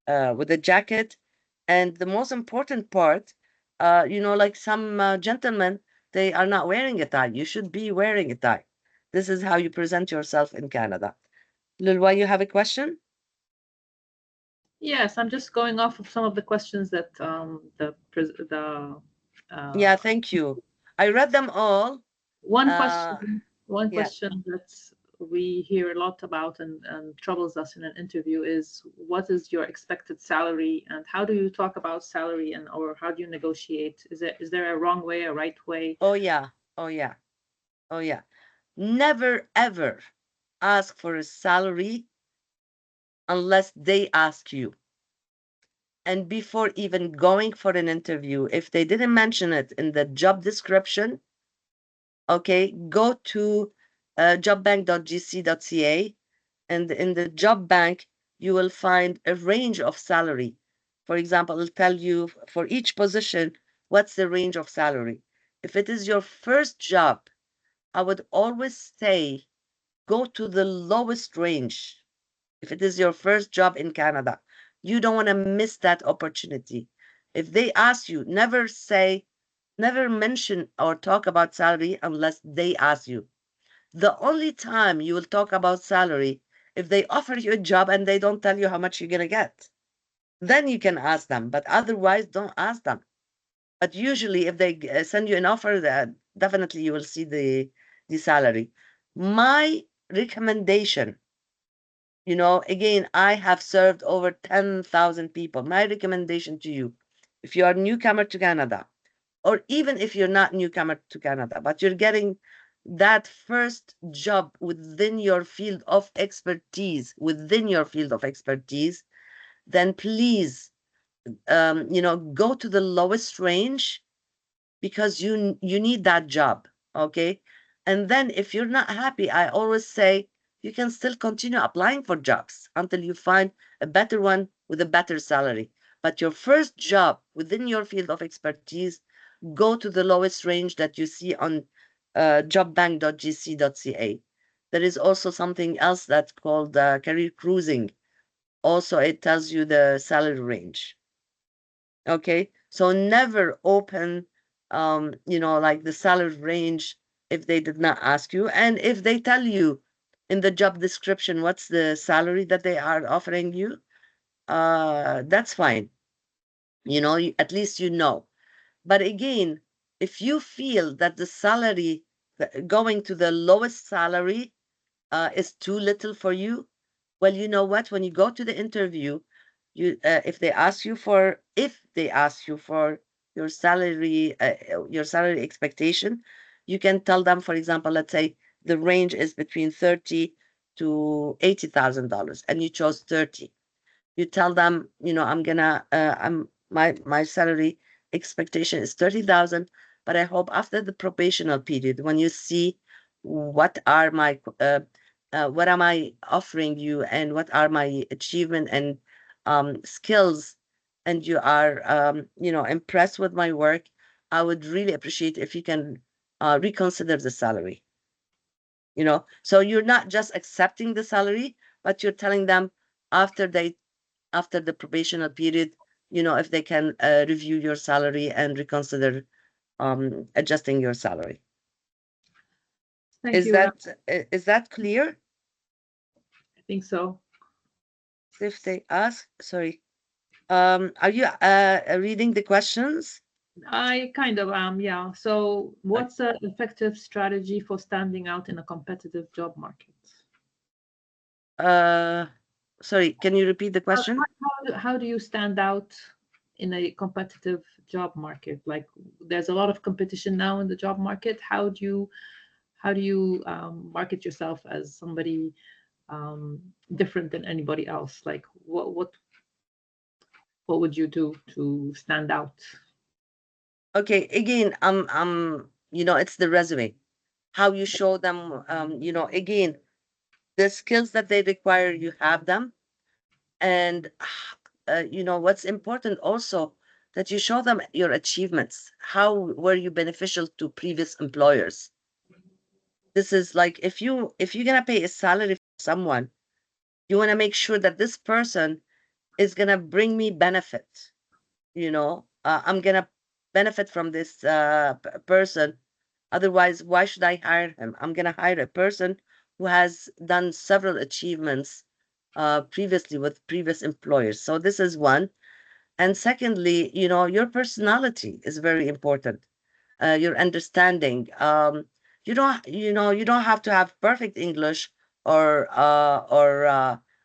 with a jacket. And the most important part, like some gentlemen, they are not wearing a tie. You should be wearing a tie. This is how you present yourself in Canada. Lilwa, you have a question? Yes, I'm just going off of some of the questions that Yeah, thank you. I read them all. one Uh, yeah. question that we hear a lot about and troubles us in an interview is, what is your expected salary, and how do you talk about salary, and or how do you negotiate? Is there a wrong way, a right way? Oh yeah. Oh yeah. Oh yeah. Never ever ask for a salary unless they ask you. And before even going for an interview, if they didn't mention it in the job description, okay, go to jobbank.gc.ca, and in the job bank, you will find a range of salary. For example, it'll tell you for each position, what's the range of salary. If it is your first job, I would always say, go to the lowest range. If it is your first job in Canada, you don't want to miss that opportunity. If they ask you, never mention or talk about salary unless they ask you. The only time you will talk about salary, if they offer you a job and they don't tell you how much you're going to get. Then you can ask them, but otherwise don't ask them. But usually if they send you an offer, definitely you will see the salary. My recommendation, again, I have served over 10,000 people. My recommendation to you, if you are a newcomer to Canada, or even if you're not newcomer to Canada, but you're getting that first job within your field of expertise, then please, go to the lowest range, because you need that job, okay? And then if you're not happy, I always say you can still continue applying for jobs until you find a better one with a better salary. But your first job within your field of expertise, go to the lowest range that you see on jobbank.gc.ca. There is also something else that's called career cruising. Also, it tells you the salary range. Okay, so never open, like the salary range if they did not ask you. And if they tell you in the job description what's the salary that they are offering you, that's fine. At least you know. But again, if you feel that the salary, going to the lowest salary, is too little for you, well, you know what? When you go to the interview, if they ask you for your salary, expectation, you can tell them, for example, let's say the range is between $30,000 to $80,000, and you chose 30. You tell them, my salary expectation is 30,000, but I hope after the probational period, when you see what are my what am I offering you, and what are my achievement and skills, and you are impressed with my work, I would really appreciate if you can reconsider the salary. So you're not just accepting the salary, but you're telling them after the probational period, if they can review your salary and reconsider adjusting your salary. Thank Is you. that clear? I think so. If they ask, sorry, are you reading the questions? I kind of am, yeah. So what's an effective strategy for standing out in a competitive job market? Sorry, can you repeat the question? How do you stand out in a competitive job market? Like, there's a lot of competition now in the job market. How do you market yourself as somebody different than anybody else? Like, what would you do to stand out? Okay, again, it's the resume, how you show them, again, the skills that they require, you have them. And what's important also, that you show them your achievements. How were you beneficial to previous employers? This is like, if you're gonna pay a salary for someone, you want to make sure that this person is gonna bring me benefit. I'm gonna benefit from this person. Otherwise, why should I hire him? I'm gonna hire a person who has done several achievements previously with previous employers. So this is one. And secondly, your personality is very important. Your understanding. You don't have to have perfect English or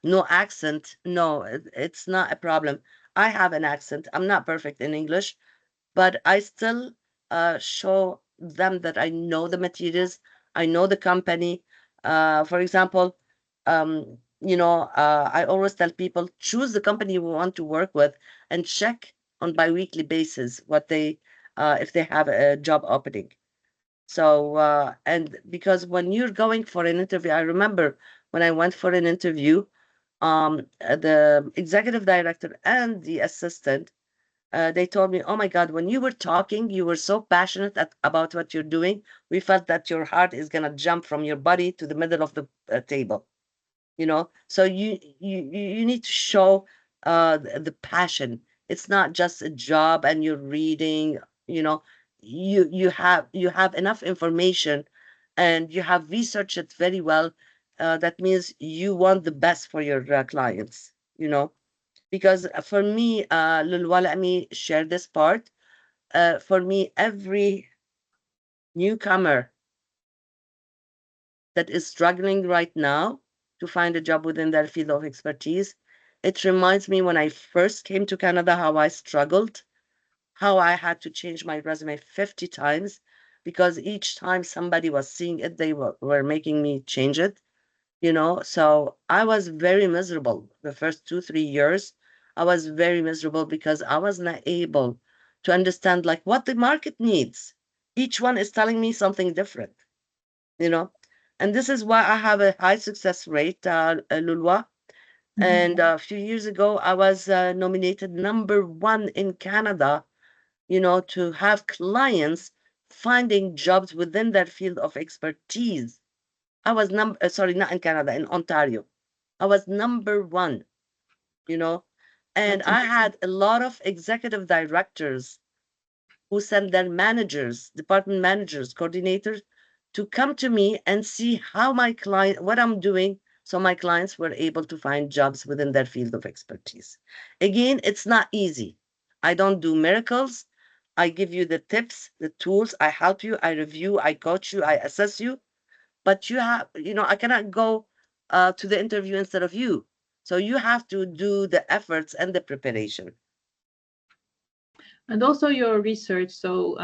no accent. No, it's not a problem. I have an accent. I'm not perfect in English, but I still show them that I know the materials, I know the company. For example, I always tell people choose the company you want to work with and check on biweekly basis what they if they have a job opening. So and because when you're going for an interview, I remember when I went for an interview, the executive director and the assistant they told me, "Oh my God, when you were talking, you were so passionate about what you're doing. We felt that your heart is gonna jump from your body to the middle of the table." So you need to show the passion. It's not just a job and you're reading. You know, you have enough information, and you have researched it very well. That means you want the best for your clients. Because for me, Lulwa, let me share this part. For me, every newcomer that is struggling right now to find a job within their field of expertise, it reminds me when I first came to Canada, how I struggled, how I had to change my resume 50 times because each time somebody was seeing it, they were making me change it. So I was very miserable the first 2 3 years. I was very miserable because I was not able to understand like what the market needs. Each one is telling me something different, you know and this is why I have a high success rate, Lulwa. And a few years ago I was nominated number one in Canada, to have clients finding jobs within their field of expertise. I was sorry, not in Canada, in Ontario. I was number one, you know, and That's I amazing. had a lot of executive directors who sent their managers, department managers, coordinators to come to me and see how what I'm doing, so my clients were able to find jobs within their field of expertise. Again, it's not easy. I don't do miracles. I give you the tips, the tools, I help you, I review, I coach you, I assess you, but I cannot go to the interview instead of you. So you have to do the efforts and the preparation. And also your research, so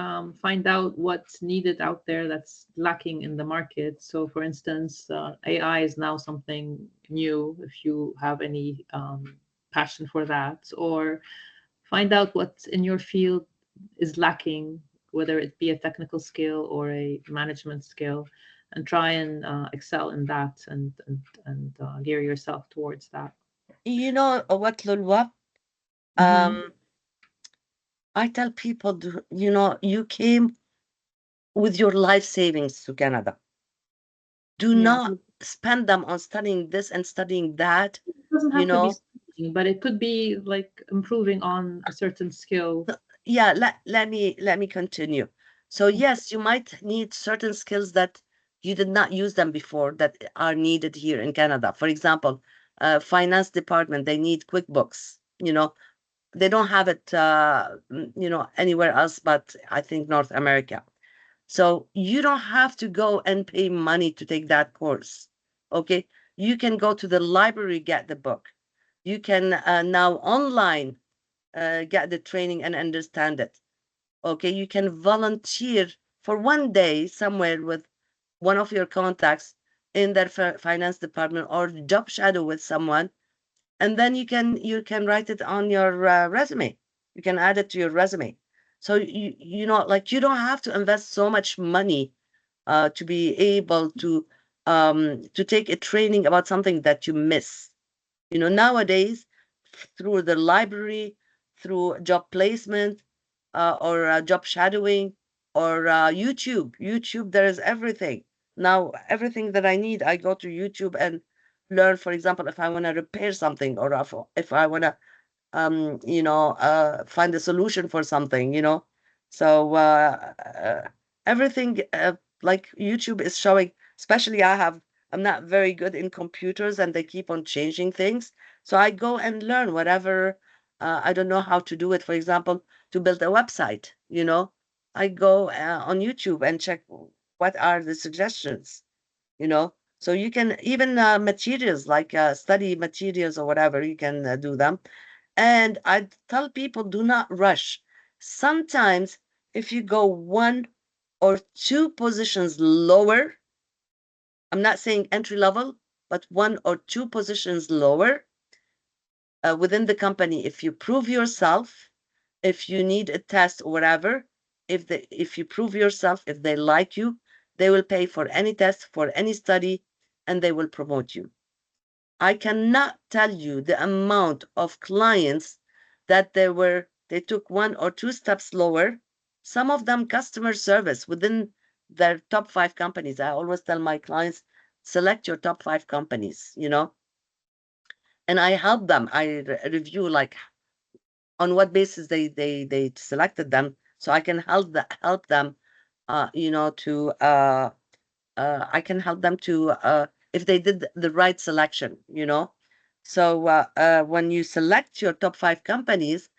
find out what's needed out there that's lacking in the market. So for instance, AI is now something new if you have any passion for that, or find out what's in your field is lacking, whether it be a technical skill or a management skill, and try and excel in that, and gear yourself towards that. You know what, Lulwa? Mhm. Um, I tell people, you came with your life savings to Canada. Do Yeah, not spend them on studying this and studying that. it doesn't You have to be know, studying, but it could be like improving on a certain skill. yeah. Let me continue. So yes, you might need certain skills that you did not use them before that are needed here in Canada. For example, finance department, they need QuickBooks. They don't have it, anywhere else but I think North America. So you don't have to go and pay money to take that course. Okay. You can go to the library, get the book. You can now online get the training and understand it. Okay. You can volunteer for one day somewhere with one of your contacts in their finance department or job shadow with someone, and then you can write it on your resume. You can add it to your resume. So like you don't have to invest so much money to be able to take a training about something that you miss. Nowadays, through the library, through job placement, or job shadowing, or YouTube, there is everything. Now, everything that I need, I go to YouTube and learn. For example, if I want to repair something, or if I want to find a solution for something, So everything like YouTube is showing, especially I'm not very good in computers and they keep on changing things. So I go and learn whatever. I don't know how to do it. For example, to build a website, I go on YouTube and check what are the suggestions, So you can even materials like study materials or whatever, you can do them. And I tell people, do not rush. Sometimes if you go 1 or 2 positions lower, I'm not saying entry level, but 1 or 2 positions lower within the company, if you prove yourself, if you need a test or whatever, if you prove yourself, if they like you, they will pay for any test, for any study, and they will promote you. I cannot tell you the amount of clients that they took 1 or 2 steps lower. Some of them customer service within their top 5 companies. I always tell my clients, select your top 5 companies, and I help them. I review like on what basis they selected them, so I can help them, to I can help them to if they did the right selection, So when you select your top 5 companies,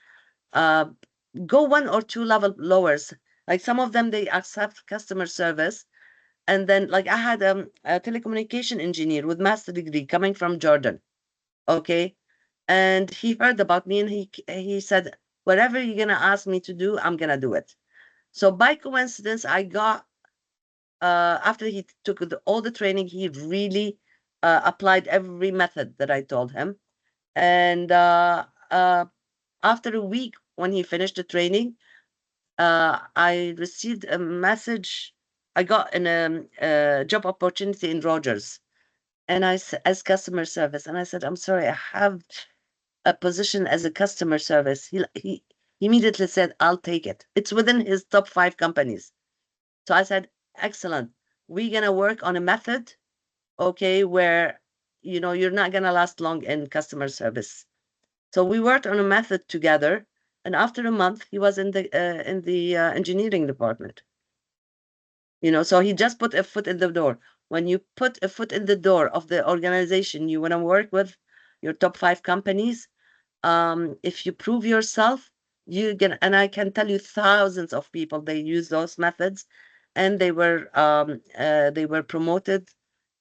go 1 or 2 level lowers. Like some of them, they accept customer service. And then like I had a telecommunication engineer with master degree coming from Jordan. Okay. And he heard about me and he said, whatever you're going to ask me to do, I'm going to do it. So by coincidence, I got after he took all the training, he really applied every method that I told him. And after a week, when he finished the training, I received a message. I got a job opportunity in Rogers, and as customer service. And I said, I'm sorry, I have a position as a customer service. He immediately said, I'll take it. It's within his top 5 companies. So I said, excellent. We're going to work on a method, okay, where, you're not going to last long in customer service. So we worked on a method together. And after a month, he was in the engineering department. So he just put a foot in the door. When you put a foot in the door of the organization you want to work with, your top 5 companies, if you prove yourself, and I can tell you thousands of people, they use those methods, and they were promoted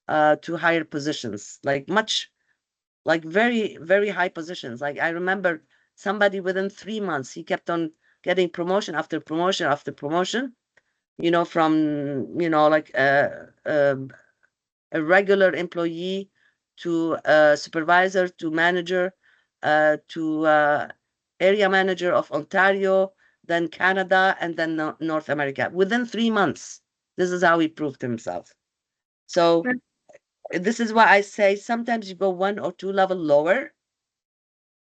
to higher positions, like very, very high positions. Like I remember somebody within 3 months, he kept on getting promotion after promotion after promotion, from, like a regular employee to a supervisor to manager to area manager of Ontario, then Canada, and then North America within 3 months. This is how he proved himself. So this is why I say sometimes you go 1 or 2 level lower.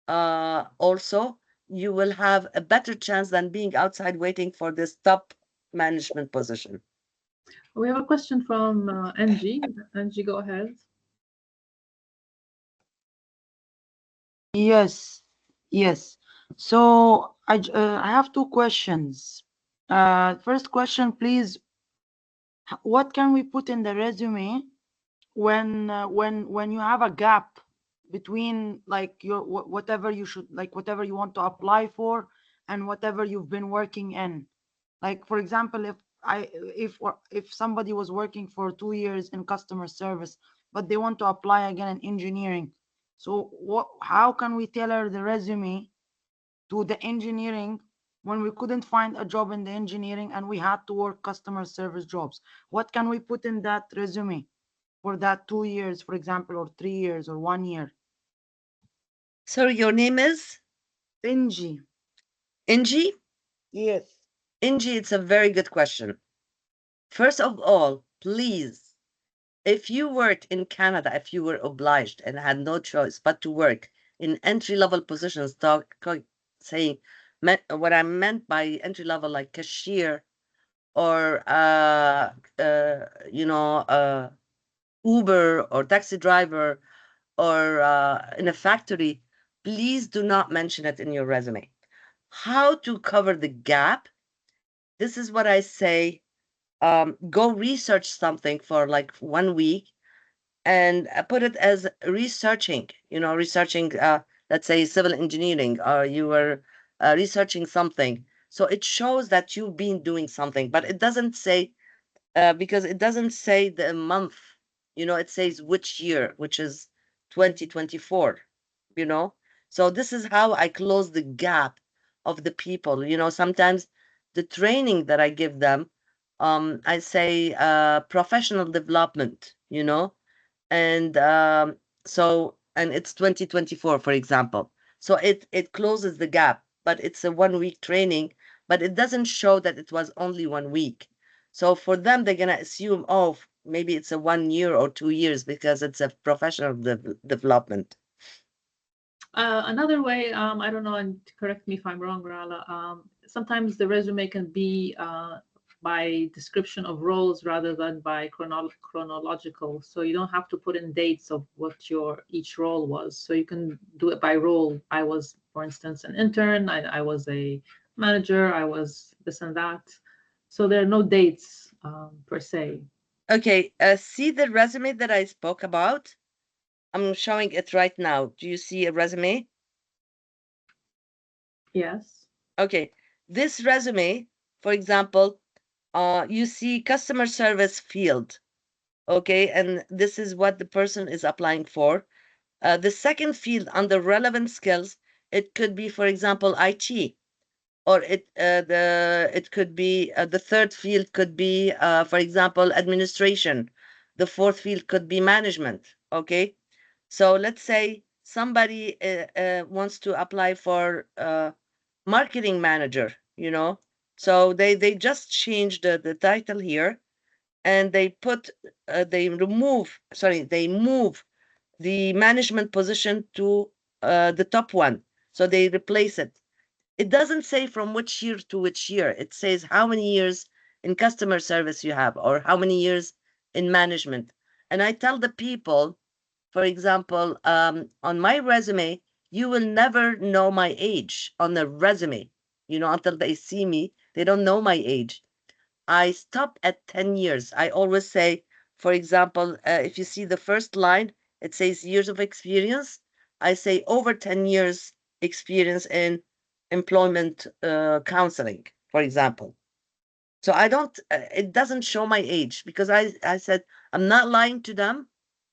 Also, you will have a better chance than being outside waiting for this top management position. We have a question from Angie. Angie, go ahead. Yes. So I have 2 questions. First question, please. What can we put in the resume when you have a gap between like your whatever you want to apply for and whatever you've been working in? Like for example, if somebody was working for 2 years in customer service, but they want to apply again in engineering, so how can we tailor the resume to the engineering when we couldn't find a job in the engineering and we had to work customer service jobs? What can we put in that resume for that 2 years, for example, or 3 years or 1 year? Sorry, your name is? Angie. Angie? Yes. Angie, it's a very good question. First of all, please, if you worked in Canada, if you were obliged and had no choice but to work in entry-level positions, saying what I meant by entry-level, like cashier or Uber or taxi driver or in a factory, please do not mention it in your resume. How to cover the gap? This is what I say. Go research something for like 1 week and put it as researching, researching, let's say civil engineering, or you were researching something. So it shows that you've been doing something, but it doesn't say, because it doesn't say the month, it says which year, which is 2024, So this is how I close the gap of the people. Sometimes the training that I give them, I say professional development, and and it's 2024, for example. So it closes the gap, but it's a 1 week training, but it doesn't show that it was only 1 week. So for them, they're gonna assume, oh, maybe it's a 1 year or 2 years because it's a professional development. Another way, I don't know, and correct me if I'm wrong, Rala, sometimes the resume can be by description of roles rather than by chronological. So you don't have to put in dates of what each role was. So you can do it by role. I was, for instance, an intern. I was a manager. I was this and that. So there are no dates per se. Okay, see the resume that I spoke about? I'm showing it right now. Do you see a resume? Yes. Okay, this resume, for example, you see customer service field. Okay, and this is what the person is applying for. The second field under relevant skills, it could be, for example, IT, or it could be the third field could be, for example, administration. The fourth field could be management. Okay, so let's say somebody wants to apply for marketing manager. So they just changed the title here, and they move the management position to the top one. So they replace it. It doesn't say from which year to which year. It says how many years in customer service you have, or how many years in management. And I tell the people, for example, on my resume, you will never know my age on the resume, until they see me. They don't know my age. I stop at 10 years. I always say, for example, if you see the first line, it says years of experience. I say over 10 years experience in employment counseling, for example. So I don't, it doesn't show my age, because I said I'm not lying to them,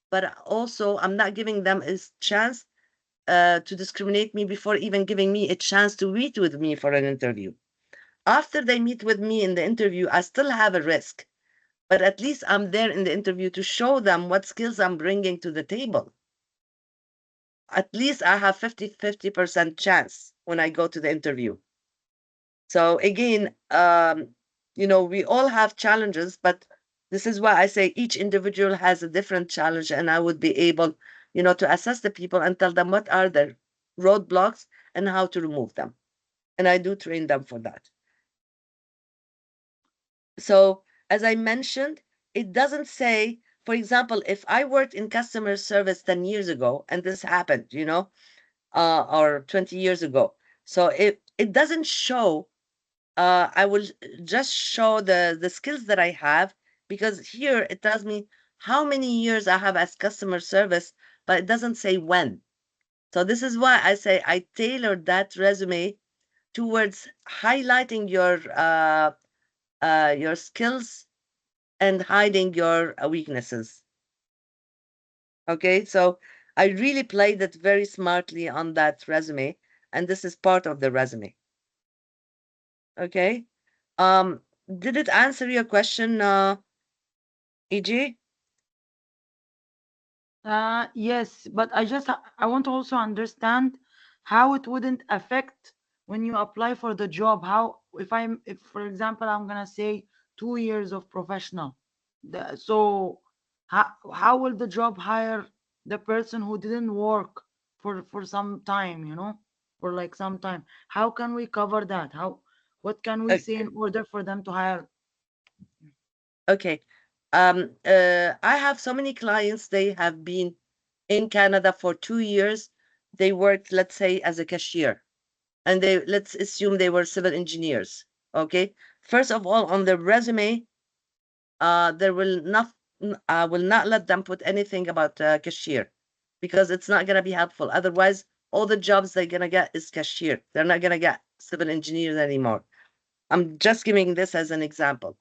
but also I'm not giving them a chance to discriminate me before even giving me a chance to meet with me for an interview. After they meet with me in the interview, I still have a risk, but at least I'm there in the interview to show them what skills I'm bringing to the table. At least I have 50% chance when I go to the interview. So again, we all have challenges, but this is why I say each individual has a different challenge, and I would be able, to assess the people and tell them what are their roadblocks and how to remove them. And I do train them for that. So as I mentioned, it doesn't say, for example, if I worked in customer service 10 years ago and this happened, or 20 years ago. So it doesn't show, I will just show the skills that I have, because here it tells me how many years I have as customer service, but it doesn't say when. So this is why I say I tailored that resume towards highlighting your skills and hiding your weaknesses. Okay, so I really played it very smartly on that resume, and this is part of the resume. Okay, did it answer your question, EG? Yes, but I want to also understand how it wouldn't affect when you apply for the job. How, if for example, I'm gonna say 2 years of professional, so how will the job hire the person who didn't work for some time, for like some time? How can we cover that? What can we say in order for them to hire? Okay, I have so many clients. They have been in Canada for 2 years, they worked, let's say, as a cashier, and let's assume they were civil engineers. Okay, first of all, on their resume, there will not let them put anything about cashier, because it's not going to be helpful. Otherwise, all the jobs they're going to get is cashier. They're not going to get civil engineers anymore. I'm just giving this as an example.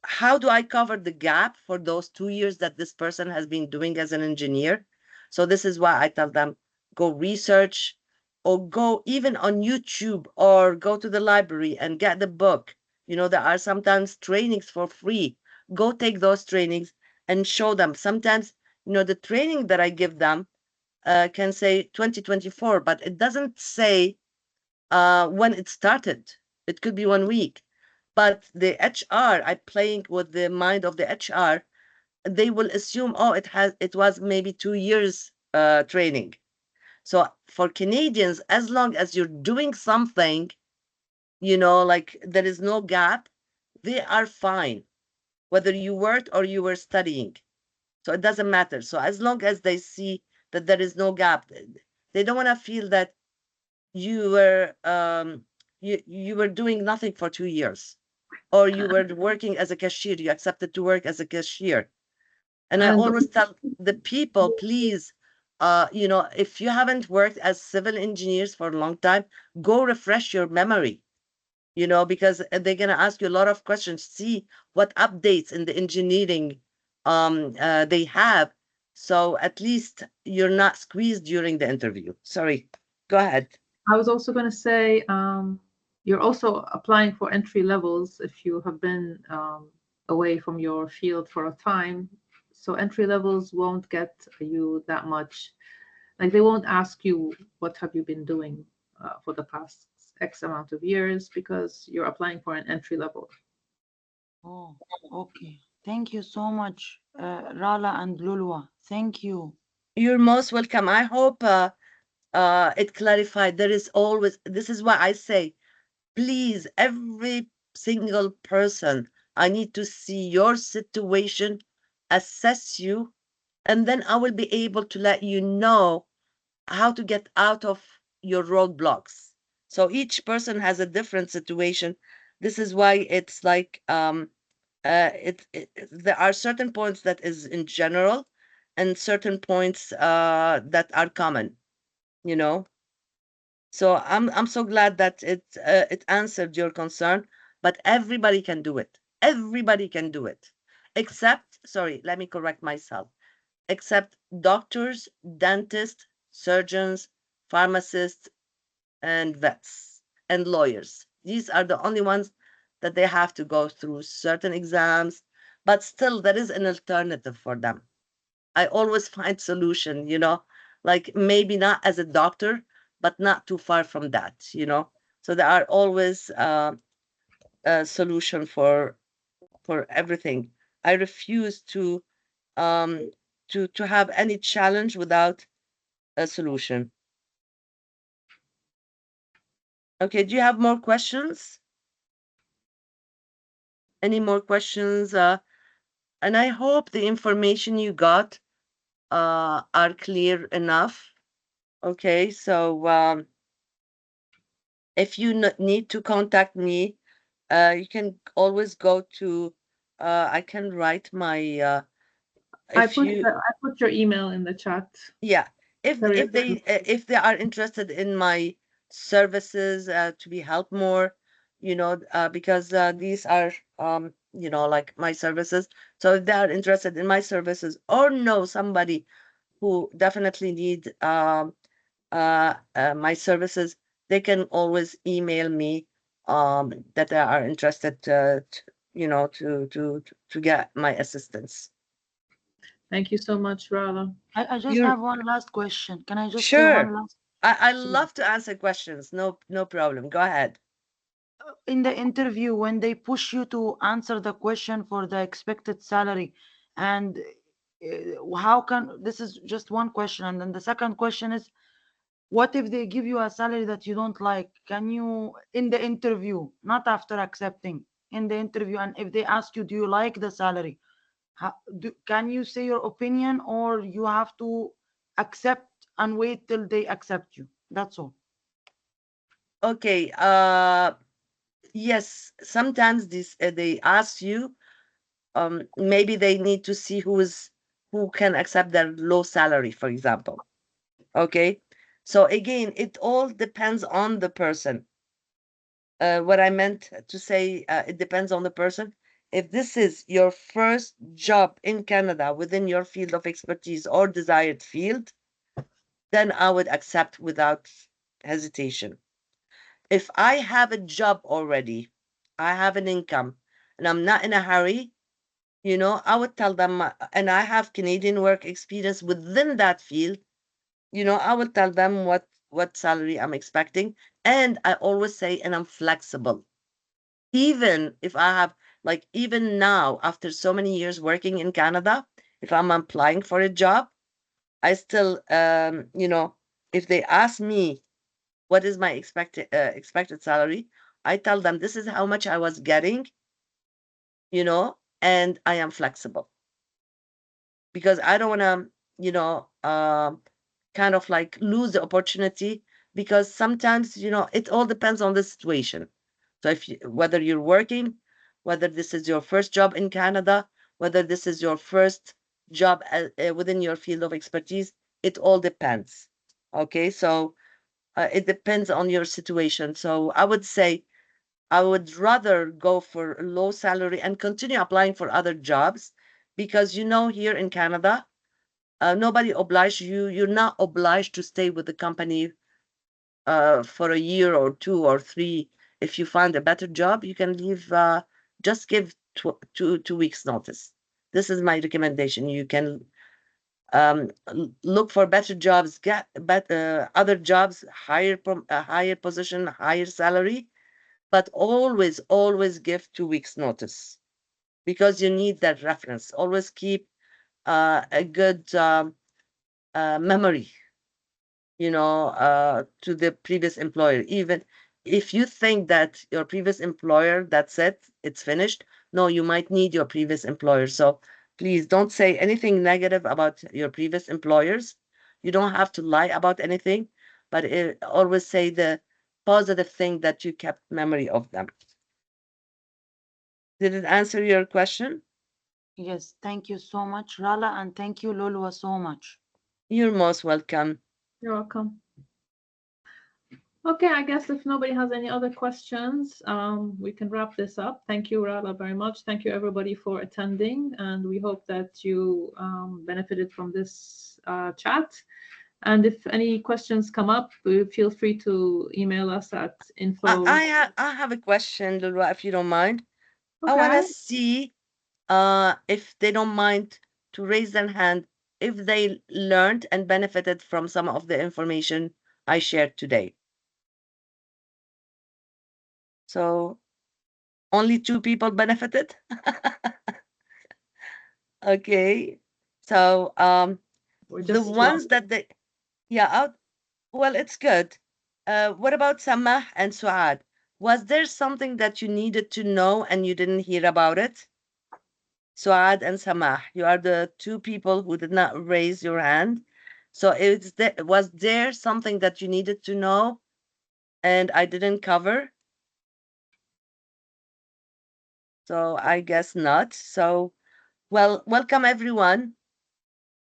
How do I cover the gap for those 2 years that this person has been doing as an engineer? So this is why I tell them, go research, or go even on YouTube, or go to the library and get the book. You know, there are sometimes trainings for free. Go take those trainings and show them. Sometimes, you know, the training that I give them can say 2024, but it doesn't say when it started. It could be 1 week. But the HR, I'm playing with the mind of the HR. They will assume, oh, it was maybe 2 years training. So for Canadians, as long as you're doing something, you know, like there is no gap, they are fine, whether you worked or you were studying. So it doesn't matter. So as long as they see that there is no gap, they don't want to feel that you were you were doing nothing for 2 years, or you were working as a cashier, you accepted to work as a cashier. And I And always tell the people, please, you know, if you haven't worked as civil engineers for a long time, go refresh your memory, you know, because they're going to ask you a lot of questions. See what updates in the engineering they have. So at least you're not squeezed during the interview. Sorry, go ahead. I was also going to say, you're also applying for entry levels if you have been away from your field for a time. So entry levels won't get you that much. Like they won't ask you what have you been doing for the past X amount of years, because you're applying for an entry level. Oh, okay. Thank you so much, Rala and Lulwa. Thank you. You're most welcome. I hope it clarified. There is always, this is why I say, please, every single person, I need to see your situation, assess you, and then I will be able to let you know how to get out of your roadblocks. So each person has a different situation. This is why it's like there are certain points that is in general, and certain points that are common, you know. So I'm so glad that it answered your concern, but everybody can do it. Everybody can do it, except, sorry, let me correct myself, except doctors, dentists, surgeons, pharmacists, and vets and lawyers. These are the only ones that they have to go through certain exams, but still there is an alternative for them. I always find solution, you know, like maybe not as a doctor, but not too far from that, you know. So there are always a solution for everything. I refuse to have any challenge without a solution. Okay, do you have more questions? Any more questions? And I hope the information you got are clear enough. Okay, so if you need to contact me, you can always go to, I can write my, I if put you, I put your email in the chat. yeah, if Sorry, if they are interested in my services to be helped more, you know, because these are you know, like my services. So if they are interested in my services, or know somebody who definitely need my services, they can always email me that they are interested you know, to get my assistance. Thank you so much, Rala. I just You're have one last question. Can I just say sure. one last? I love to answer questions. No problem. Go ahead. In the interview, when they push you to answer the question for the expected salary, and how can, this is just one question, and then the second question is, what if they give you a salary that you don't like? Can you, in the interview, not after accepting, in the interview, and if they ask you, do you like the salary? Can you say your opinion, or you have to accept and wait till they accept you. That's all. Okay. Yes. Sometimes this they ask you. Maybe they need to see who can accept their low salary, for example. Okay. So again, it all depends on the person. What I meant to say, it depends on the person. If this is your first job in Canada within your field of expertise or desired field, then I would accept without hesitation. If I have a job already, I have an income, and I'm not in a hurry, I would tell them, and I have Canadian work experience within that field, I will tell them what salary I'm expecting. And I always say, and I'm flexible. Even if I have, like, even now, after so many years working in Canada, if I'm applying for a job, I still, if they ask me what is my expected salary, I tell them this is how much I was getting, and I am flexible because I don't want to, kind of like lose the opportunity, because sometimes, it all depends on the situation. So whether you're working, whether this is your first job in Canada, whether this is your first job within your field of expertise, it all depends. Okay, so it depends on your situation. So I would say I would rather go for a low salary and continue applying for other jobs, because here in Canada, nobody obliged you. You're not obliged to stay with the company for a year or 2 or 3. If you find a better job, you can leave. Just give 2 weeks notice. This is my recommendation. You can look for better jobs, get other jobs, higher position, higher salary, but always give 2 weeks notice, because you need that reference. Always keep a good memory, to the previous employer. Even if you think that your previous employer, that's it, it's finished. No, you might need your previous employer. So please don't say anything negative about your previous employers. You don't have to lie about anything, but always say the positive thing that you kept memory of them. Did it answer your question? Yes, thank you so much, Rala, and thank you, Lulwa, so much. You're most welcome. You're welcome. Okay, I guess if nobody has any other questions, we can wrap this up. Thank you, Rala, very much. Thank you, everybody, for attending, and we hope that you benefited from this chat. And if any questions come up, feel free to email us at info. I have a question, Lulwa, if you don't mind. Okay. I want to see if they don't mind to raise their hand if they learned and benefited from some of the information I shared today. So only 2 people benefited. Okay. So We're the just ones that they well, it's good. What about Samah and Suad? Was there something that you needed to know and you didn't hear about it? Suad and Samah, you are the 2 people who did not raise your hand. So was there something that you needed to know and I didn't cover? So I guess not. So, well, welcome everyone.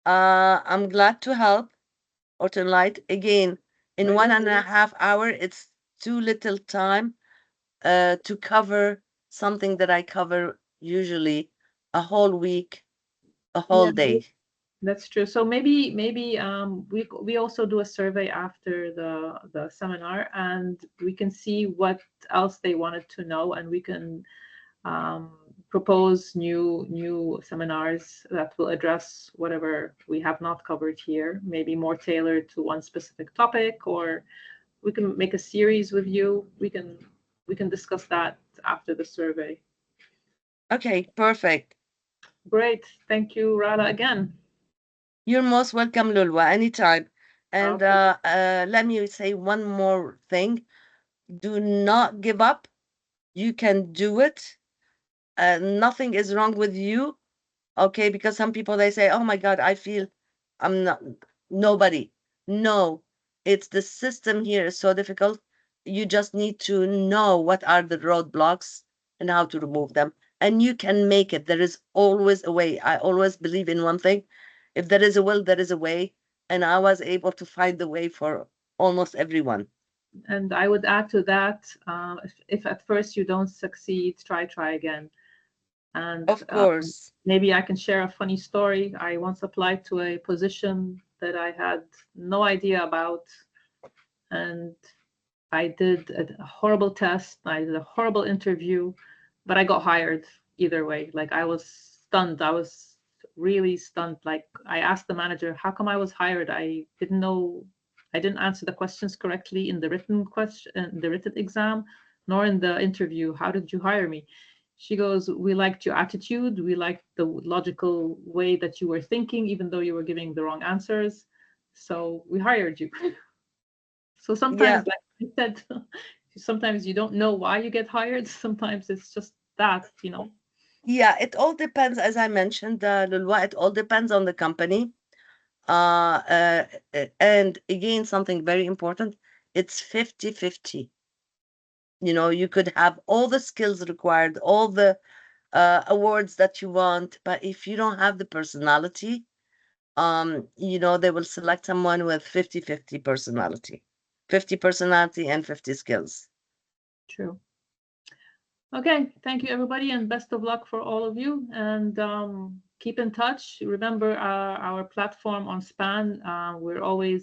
I'm glad to help or to enlighten. Again, in Very 1.5 hours, it's too little time to cover something that I cover usually a whole week, a whole Yeah. day. That's true. So maybe we also do a survey after the seminar, and we can see what else they wanted to know, and we can propose new seminars that will address whatever we have not covered here, maybe more tailored to one specific topic, or we can make a series with you. We can discuss that after the survey. Okay, perfect. Great. Thank you, Rada, again. You're most welcome, Lulwa, anytime. And Okay. let me say one more thing. Do not give up. You can do it. Nothing is wrong with you. Okay, because some people, they say, oh my God, I feel I'm not nobody. No, it's the system here is so difficult. You just need to know what are the roadblocks and how to remove them. And you can make it. There is always a way. I always believe in one thing. If there is a will, there is a way. And I was able to find the way for almost everyone. And I would add to that, if at first you don't succeed, try again. And Of course. maybe I can share a funny story. I once applied to a position that I had no idea about, and I did a horrible test. I did a horrible interview, but I got hired either way. Like, I was stunned. I was really stunned. Like, I asked the manager, how come I was hired? I didn't know. I didn't answer the questions correctly in the written exam, nor in the interview. How did you hire me? She goes, we liked your attitude. We liked the logical way that you were thinking, even though you were giving the wrong answers. So we hired you. So sometimes, like I said, sometimes you don't know why you get hired. Sometimes it's just that, you know. Yeah, it all depends, as I mentioned, Lulwa, it all depends on the company. And again, something very important, it's 50-50. You know, you could have all the skills required, all the awards that you want, but if you don't have the personality, you know, they will select someone with 50-50 personality. 50 personality and 50 skills. True. Okay, thank you everybody, and best of luck for all of you. And keep in touch. Remember our platform on SPAN. We're always